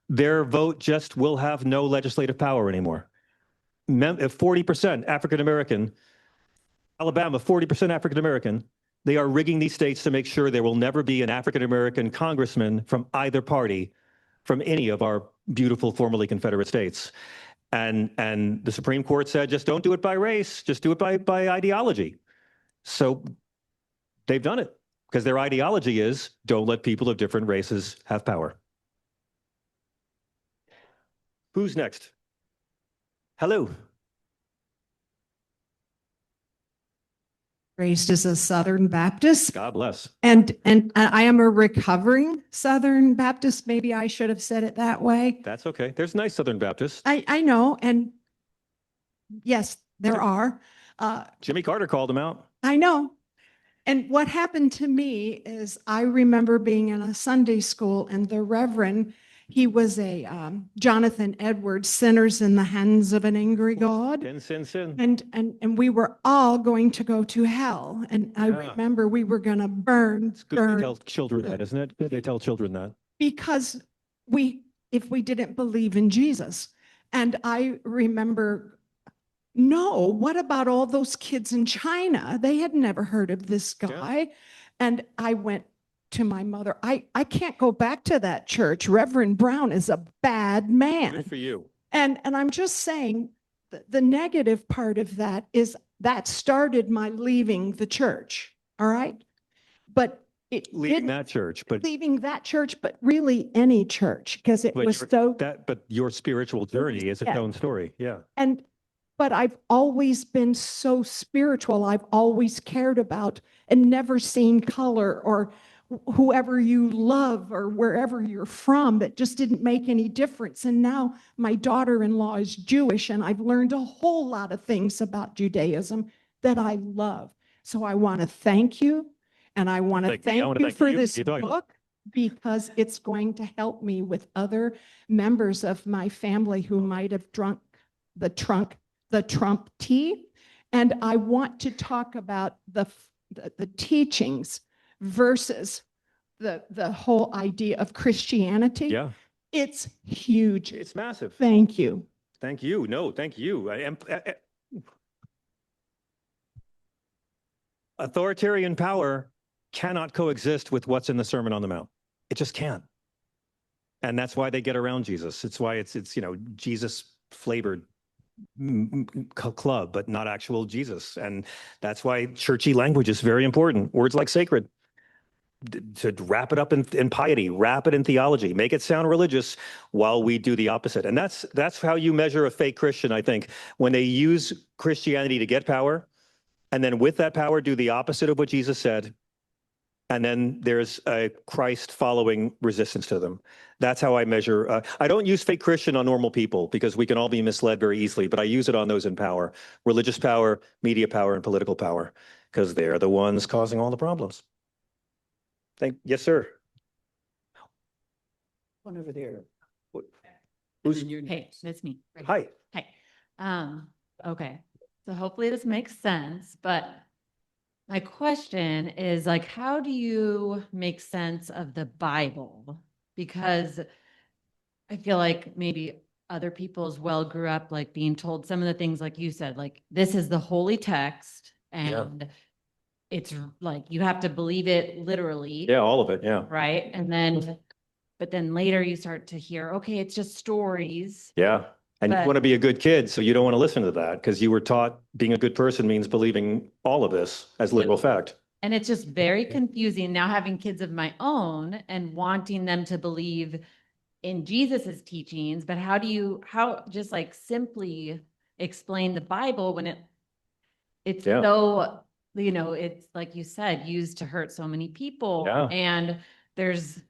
Their vote just will have no legislative power anymore. 40% African-American, Alabama, 40% African-American. They are rigging these states to make sure there will never be an African-American congressman from either party from any of our beautiful formerly Confederate states. And the Supreme Court said, just don't do it by race, just do it by ideology. So they've done it because their ideology is don't let people of different races have power. Who's next? Hello. Raised as a Southern Baptist. God bless. And I am a recovering Southern Baptist. Maybe I should have said it that way. That's okay. There's nice Southern Baptists. I know. And yes, there are. Jimmy Carter called them out. I know. And what happened to me is I remember being in a Sunday school and the Reverend, he was a Jonathan Edwards, Sinners in the Hands of an Angry God. Sin. And we were all going to go to hell. And I remember we were going to burn. It's good to tell children that, isn't it? Good they tell children that. Because if we didn't believe in Jesus. And I remember, no, what about all those kids in China? They had never heard of this guy. Yeah. And I went to my mother, I can't go back to that church. Reverend Brown is a bad man. Good for you. And I'm just saying the negative part of that is that started my leaving the church. All right. But leaving that church, but really any church, because it was so but your spiritual journey is its own story. Yeah. But I've always been so spiritual. I've always cared about and never seen color or whoever you love or wherever you're from. That just didn't make any difference. And now my daughter-in-law is Jewish, and I've learned a whole lot of things about Judaism that I love. So I want to thank you, and I want to thank you for this book, because it's going to help me with other members of my family who might have drunk the Trump tea. And I want to talk about the teachings versus the whole idea of Christianity. Yeah. It's huge. It's massive. Thank you. Thank you. No, thank you. Authoritarian power cannot coexist with what's in the Sermon on the Mount. It just can't. And that's why they get around Jesus. It's why it's Jesus flavored club, but not actual Jesus. And that's why churchy language is very important. Words like sacred, to wrap it up in piety, wrap it in theology, make it sound religious while we do the opposite. And that's how you measure a fake Christian, I think, when they use Christianity to get power, and then with that power do the opposite of what Jesus said. And then there's a Christ following resistance to them. That's how I measure. I don't use fake Christian on normal people because we can all be misled very easily, but I use it on those in power, religious power, media power, and political power, because they're the ones causing all the problems. Yes, sir. One over there. Who's, Hey, that's me. Right. hi. Hi. Okay. So hopefully this makes sense, but my question is like, how do you make sense of the Bible? Because I feel like maybe other people as well grew up like being told some of the things like you said, like this is the holy text and it's like you have to believe it literally. Yeah, all of it. Yeah. Right. And then, but then later you start to hear, okay, it's just stories. Yeah. And you But- want to be a good kid, so you don't want to listen to that because you were taught being a good person means believing all of this as literal fact. And it's just very confusing now having kids of my own and wanting them to believe in Jesus's teachings, but how just like simply explain the Bible when it's Yeah. so, it's like you said, used to hurt so many people. Yeah. And there's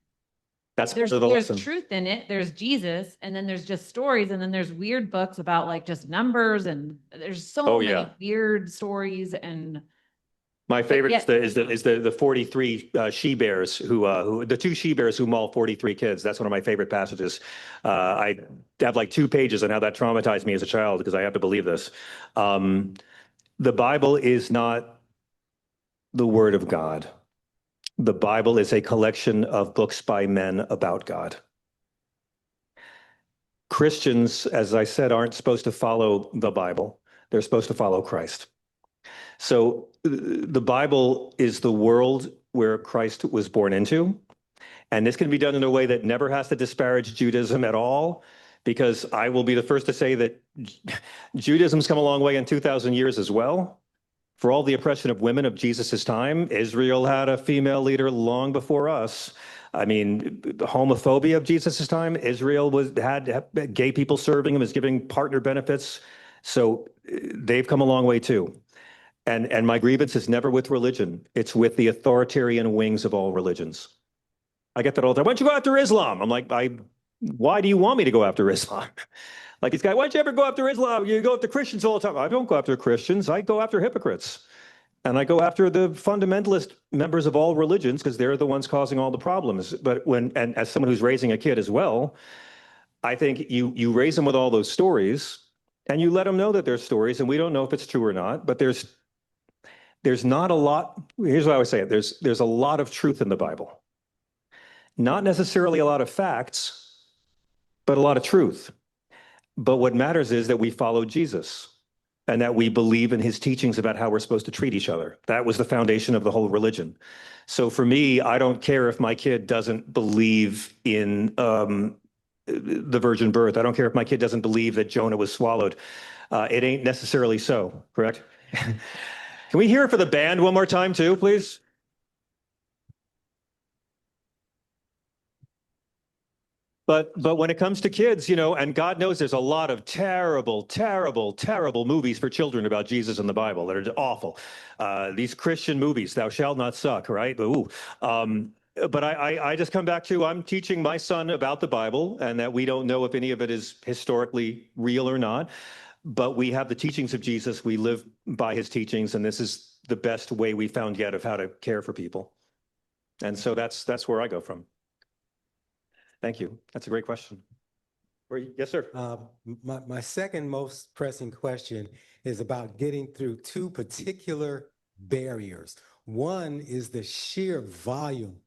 That's part of the there's lesson. truth in it. There's Jesus, and then there's just stories, and then there's weird books about like just numbers, and there's so Oh, many yeah. weird stories. And My favorite yet- is the 43 she bears who the two she bears who maul 43 kids. That's one of my favorite passages. I have like 2 pages on how that traumatized me as a child because I have to believe this. The Bible is not the word of God. The Bible is a collection of books by men about God. Christians, as I said, aren't supposed to follow the Bible. They're supposed to follow Christ. So the Bible is the world where Christ was born into. And this can be done in a way that never has to disparage Judaism at all, because I will be the first to say that Judaism's come a long way in 2,000 years as well. For all the oppression of women of Jesus's time, Israel had a female leader long before us. I mean, the homophobia of Jesus's time, Israel had gay people serving him as giving partner benefits. So they've come a long way too. And my grievance is never with religion. It's with the authoritarian wings of all religions. I get that all the time. Why don't you go after Islam? I'm like, why do you want me to go after Islam? Like this guy, why don't you ever go after Islam? You go after Christians all the time. I don't go after Christians. I go after hypocrites. And I go after the fundamentalist members of all religions because they're the ones causing all the problems. But and as someone who's raising a kid as well, I think you raise them with all those stories and you let them know that there's stories, and we don't know if it's true or not, but there's not a lot. Here's what I would say. There's a lot of truth in the Bible. Not necessarily a lot of facts, but a lot of truth. But what matters is that we follow Jesus and that we believe in his teachings about how we're supposed to treat each other. That was the foundation of the whole religion. So for me, I don't care if my kid doesn't believe in the virgin birth. I don't care if my kid doesn't believe that Jonah was swallowed. It ain't necessarily so, correct? Can we hear it for the band one more time too, please? But when it comes to kids, and God knows there's a lot of terrible, terrible, terrible movies for children about Jesus in the Bible that are awful. These Christian movies, thou shalt not suck, right? Ooh. But I just come back to, I'm teaching my son about the Bible and that we don't know if any of it is historically real or not. But we have the teachings of Jesus. We live by his teachings, and this is the best way we found yet of how to care for people. And so that's where I go from. Thank you. That's a great question. Yes, sir. My second most pressing question is about getting through 2 particular barriers. One is the sheer volume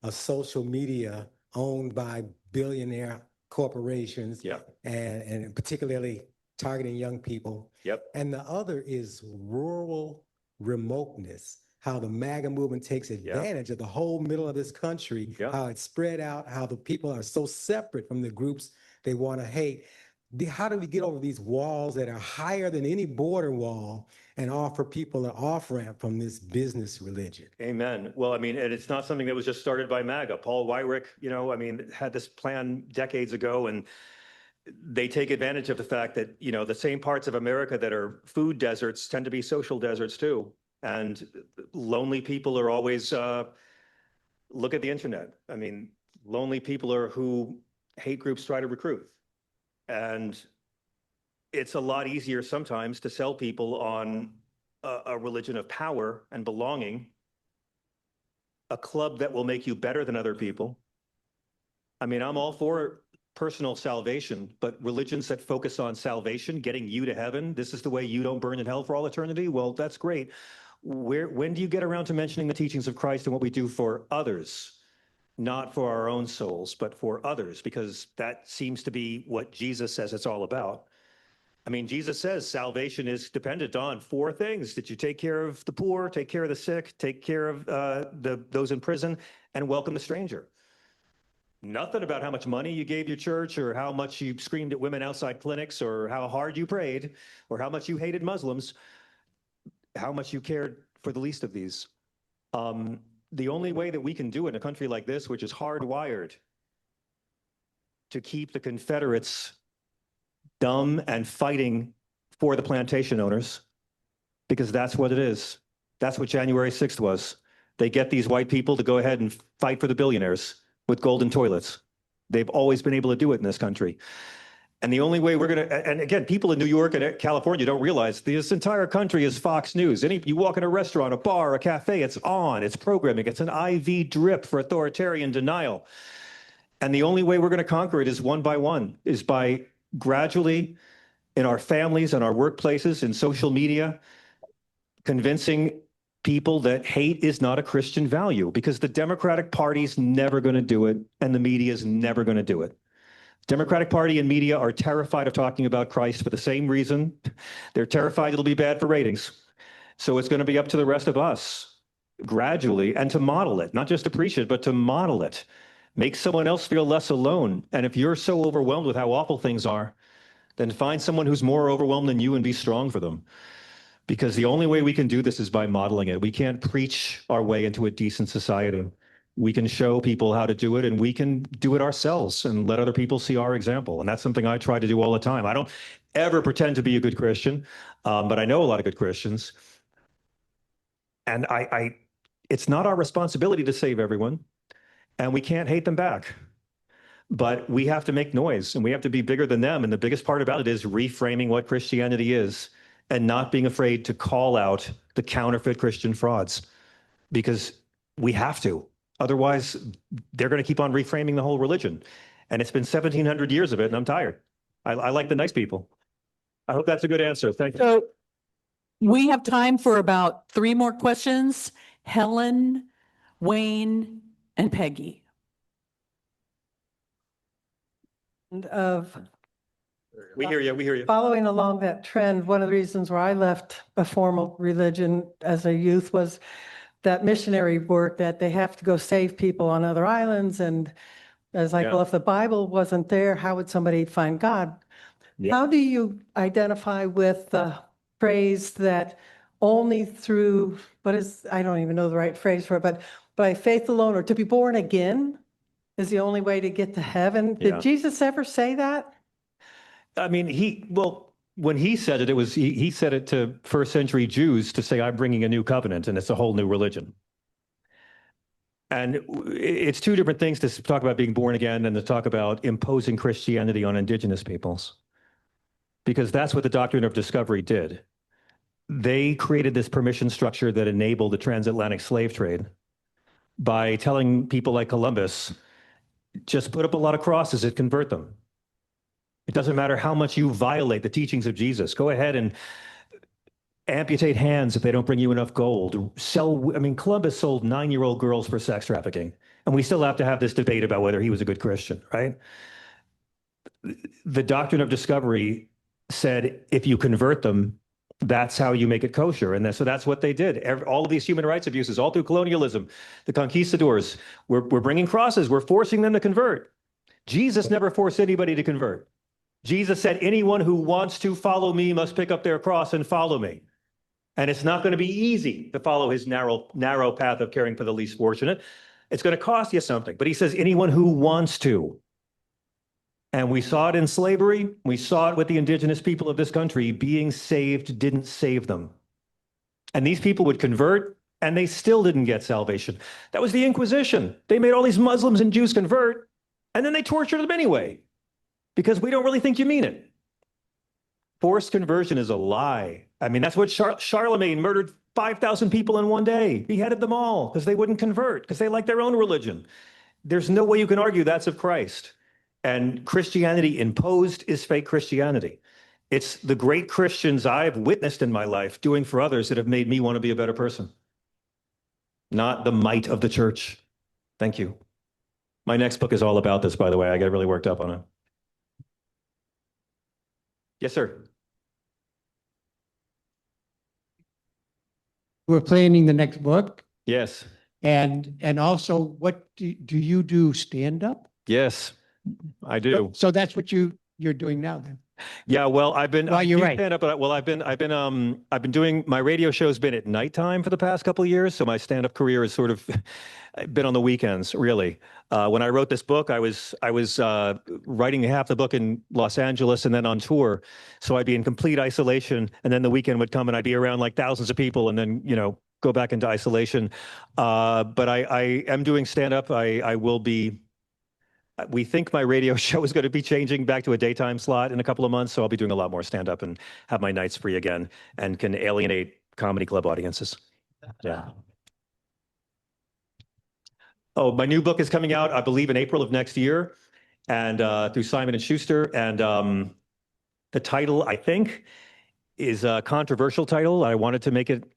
of social media owned by billionaire corporations, and particularly targeting young people. Yep. And the other is rural remoteness, how the MAGA movement takes advantage of the whole middle of this country, how it's spread out, how the people are so separate from the groups they want to hate. How do we get over these walls that are higher than any border wall and offer people an off-ramp from this business religion? Amen. Well, I mean, and it's not something that was just started by MAGA. Paul Weyrich, had this plan decades ago, and they take advantage of the fact that, the same parts of America that are food deserts tend to be social deserts too. And lonely people are always, look at the internet. I mean, lonely people are who hate groups try to recruit. And it's a lot easier sometimes to sell people on a religion of power and belonging a club that will make you better than other people. I mean, I'm all for personal salvation, but religions that focus on salvation, getting you to heaven, this is the way you don't burn in hell for all eternity. Well, that's great. When do you get around to mentioning the teachings of Christ and what we do for others? Not for our own souls, but for others, because that seems to be what Jesus says it's all about. I mean, Jesus says salvation is dependent on four things: that you take care of the poor, take care of the sick, take care of those in prison, and welcome the stranger. Nothing about how much money you gave your church, or how much you screamed at women outside clinics, or how hard you prayed, or how much you hated Muslims, how much you cared for the least of these. The only way that we can do it in a country like this, which is hardwired to keep the Confederates dumb and fighting for the plantation owners, because that's what it is. That's what January 6th was. They get these white people to go ahead and fight for the billionaires with golden toilets. They've always been able to do it in this country. And the only way we're going to, and again, people in New York and California don't realize this entire country is Fox News. You walk in a restaurant, a bar, a cafe, it's on, it's programming, it's an IV drip for authoritarian denial. And the only way we're going to conquer it is one by one, is by gradually in our families and our workplaces, in social media, convincing people that hate is not a Christian value, because the Democratic Party's never going to do it and the media is never going to do it. Democratic Party and media are terrified of talking about Christ for the same reason. They're terrified it'll be bad for ratings. So it's going to be up to the rest of us gradually, and to model it, not just to preach it, but to model it. Make someone else feel less alone. And if you're so overwhelmed with how awful things are, then find someone who's more overwhelmed than you and be strong for them. Because the only way we can do this is by modeling it. We can't preach our way into a decent society. We can show people how to do it, and we can do it ourselves and let other people see our example. And that's something I try to do all the time. I don't ever pretend to be a good Christian, but I know a lot of good Christians. And it's not our responsibility to save everyone, and we can't hate them back. But we have to make noise, and we have to be bigger than them. And the biggest part about it is reframing what Christianity is, and not being afraid to call out the counterfeit Christian frauds, because we have to. Otherwise, they're going to keep on reframing the whole religion. And it's been 1,700 years of it, and I'm tired. I like the nice people. I hope that's a good answer. Thank you. So we have time for about 3 more questions. Helen, Wayne, and Peggy. And of We hear you. We hear you. following along that trend, one of the reasons why I left a formal religion as a youth was that missionary work, that they have to go save people on other islands. And I was like, Yeah. well, if the Bible wasn't there, how would somebody find God? Yeah. How do you identify with the phrase that only through, I don't even know the right phrase for it, but by faith alone, or to be born again is the only way to get to heaven? Yeah. Did Jesus ever say that? I mean, when he said it, he said it to first century Jews to say, I'm bringing a new covenant, and it's a whole new religion. And it's two different things to talk about being born again and to talk about imposing Christianity on indigenous peoples, because that's what the doctrine of discovery did. They created this permission structure that enabled the transatlantic slave trade by telling people like Columbus, just put up a lot of crosses and convert them. It doesn't matter how much you violate the teachings of Jesus. Go ahead and amputate hands if they don't bring you enough gold. Columbus sold 9-year-old girls for sex trafficking. And we still have to have this debate about whether he was a good Christian, right? The doctrine of discovery said, if you convert them, that's how you make it kosher. And so that's what they did. All of these human rights abuses, all through colonialism, the conquistadors, we're bringing crosses. We're forcing them to convert. Jesus never forced anybody to convert. Jesus said, anyone who wants to follow me must pick up their cross and follow me. And it's not going to be easy to follow his narrow path of caring for the least fortunate. It's going to cost you something. But he says, anyone who wants to. And we saw it in slavery. We saw it with the indigenous people of this country. Being saved didn't save them. And these people would convert, and they still didn't get salvation. That was the Inquisition. They made all these Muslims and Jews convert, and then they tortured them anyway, because we don't really think you mean it. Forced conversion is a lie. I mean, that's what Charlemagne murdered 5,000 people in one day, beheaded them all because they wouldn't convert, because they like their own religion. There's no way you can argue that's of Christ. And Christianity imposed is fake Christianity. It's the great Christians I've witnessed in my life doing for others that have made me want to be a better person, not the might of the church. Thank you. My next book is all about this, by the way. I get really worked up on it. Yes, sir. We're planning the next book. Yes. And also, what do you do stand up? Yes, I do. So that's what you're doing now then. Yeah, well, Well, you're right. Stand up, well, I've been doing, my radio show's been at nighttime for the past couple of years, so my stand-up career has sort of been on the weekends, really. When I wrote this book, I was writing half the book in Los Angeles and then on tour, so I'd be in complete isolation, and then the weekend would come and I'd be around like thousands of people, and then go back into isolation. But I am doing stand-up. I will be. We think my radio show is going to be changing back to a daytime slot in a couple of months, so I'll be doing a lot more stand-up and have my nights free again and can alienate comedy club audiences. Yeah. Oh, my new book is coming out, I believe, in April of next year, and through Simon & Schuster. And the title, I think, is a controversial title. I wanted to make it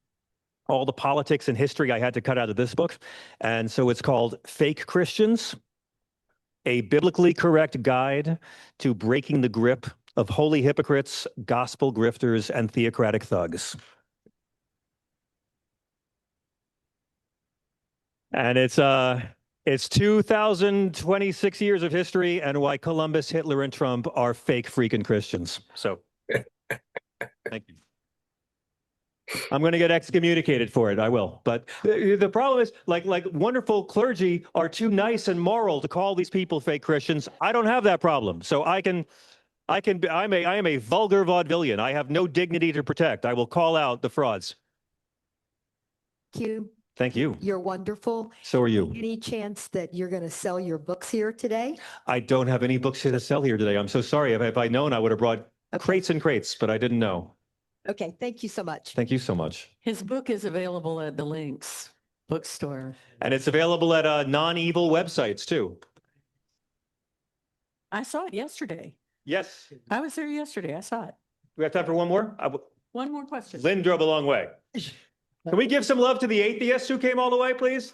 all the politics and history I had to cut out of this book. And so it's called Fake Christians: A Biblically Correct Guide to Breaking the Grip of Holy Hypocrites, Gospel Grifters, and Theocratic Thugs. And it's 2026 years of history and why Columbus, Hitler, and Trump are fake freaking Christians. So, thank you. I'm going to get excommunicated for it. I will. But the problem is, like wonderful clergy are too nice and moral to call these people fake Christians. I don't have that problem. So I am a vulgar vaudevillian. I have no dignity to protect. I will call out the frauds. You. Thank you. You're wonderful. So are you. Any chance that you're going to sell your books here today? I don't have any books to sell here today. I'm so sorry. If I'd known, I would have brought crates and crates, but I didn't know. Okay, thank you so much. Thank you so much. His book is available at the Links bookstore. And it's available at non-evil websites too. I saw it yesterday. Yes. I was there yesterday. I saw it. We have time for one more? One more question. Lynn drove a long way. Can we give some love to the atheists who came all the way, please?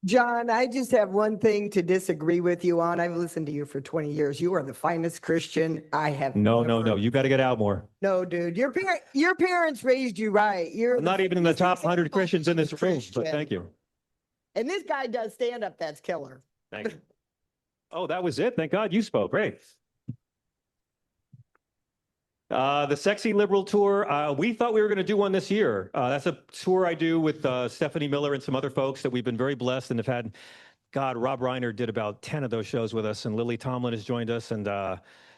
John, I just have one thing to disagree with you on. I've listened to you for 20 years. You are the finest Christian I have. No. You got to get out more. No, dude. Your parents raised you right. I'm not even in the top 100 Christians in this room, but thank you. And this guy does stand up. That's killer. Thank you. Oh, that was it. Thank God you spoke. Great. The Sexy Liberal Tour, we thought we were going to do one this year. That's a tour I do with Stephanie Miller and some other folks that we've been very blessed and have had. God, Rob Reiner did about 10 of those shows with us, and Lily Tomlin has joined us, and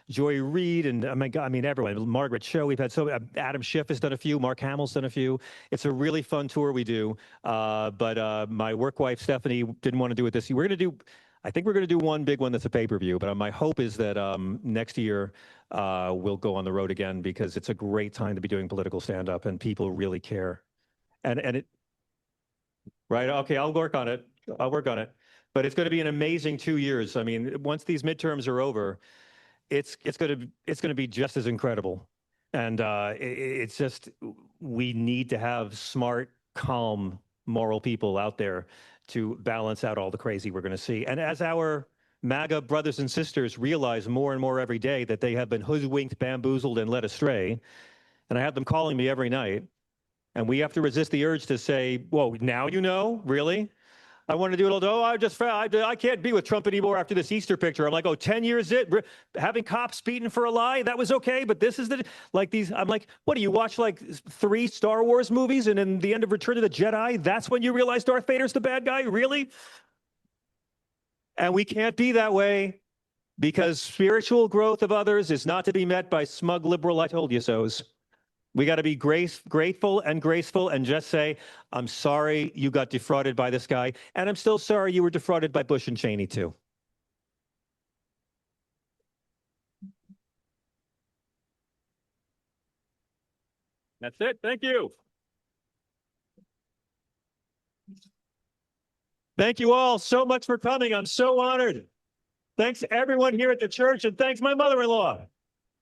Joy Reid, and oh my God, I mean, everyone. Margaret Cho, we've had Adam Schiff has done a few, Mark Hamill's done a few. It's a really fun tour we do, but my work wife, Stephanie, didn't want to do it this year. I think we're going to do one big one that's a pay-per-view, but my hope is that next year we'll go on the road again, because it's a great time to be doing political stand-up and people really care. And it, right? Okay, I'll work on it. But it's going to be an amazing 2 years. I mean, once these midterms are over, it's going to be just as incredible. And it's just, we need to have smart, calm, moral people out there to balance out all the crazy we're going to see. And as our MAGA brothers and sisters realize more and more every day that they have been hoodwinked, bamboozled, and led astray, and I have them calling me every night, and we have to resist the urge to say, whoa, now you know? Really? I want to do it, although I can't be with Trump anymore after this Easter picture. I'm like, 10 years having cops beaten for a lie, that was okay, but this is I'm like, what do you watch, like 3 Star Wars movies, and in the end of Return of the Jedi, that's when you realize Darth Vader's the bad guy? Really? And we can't be that way, because spiritual growth of others is not to be met by smug liberal I told you so's. We got to be grateful and graceful and just say, I'm sorry you got defrauded by this guy, and I'm still sorry you were defrauded by Bush and Cheney too. That's it. Thank you. Thank you all so much for coming. I'm so honored. Thanks everyone here at the church, and thanks my mother-in-law.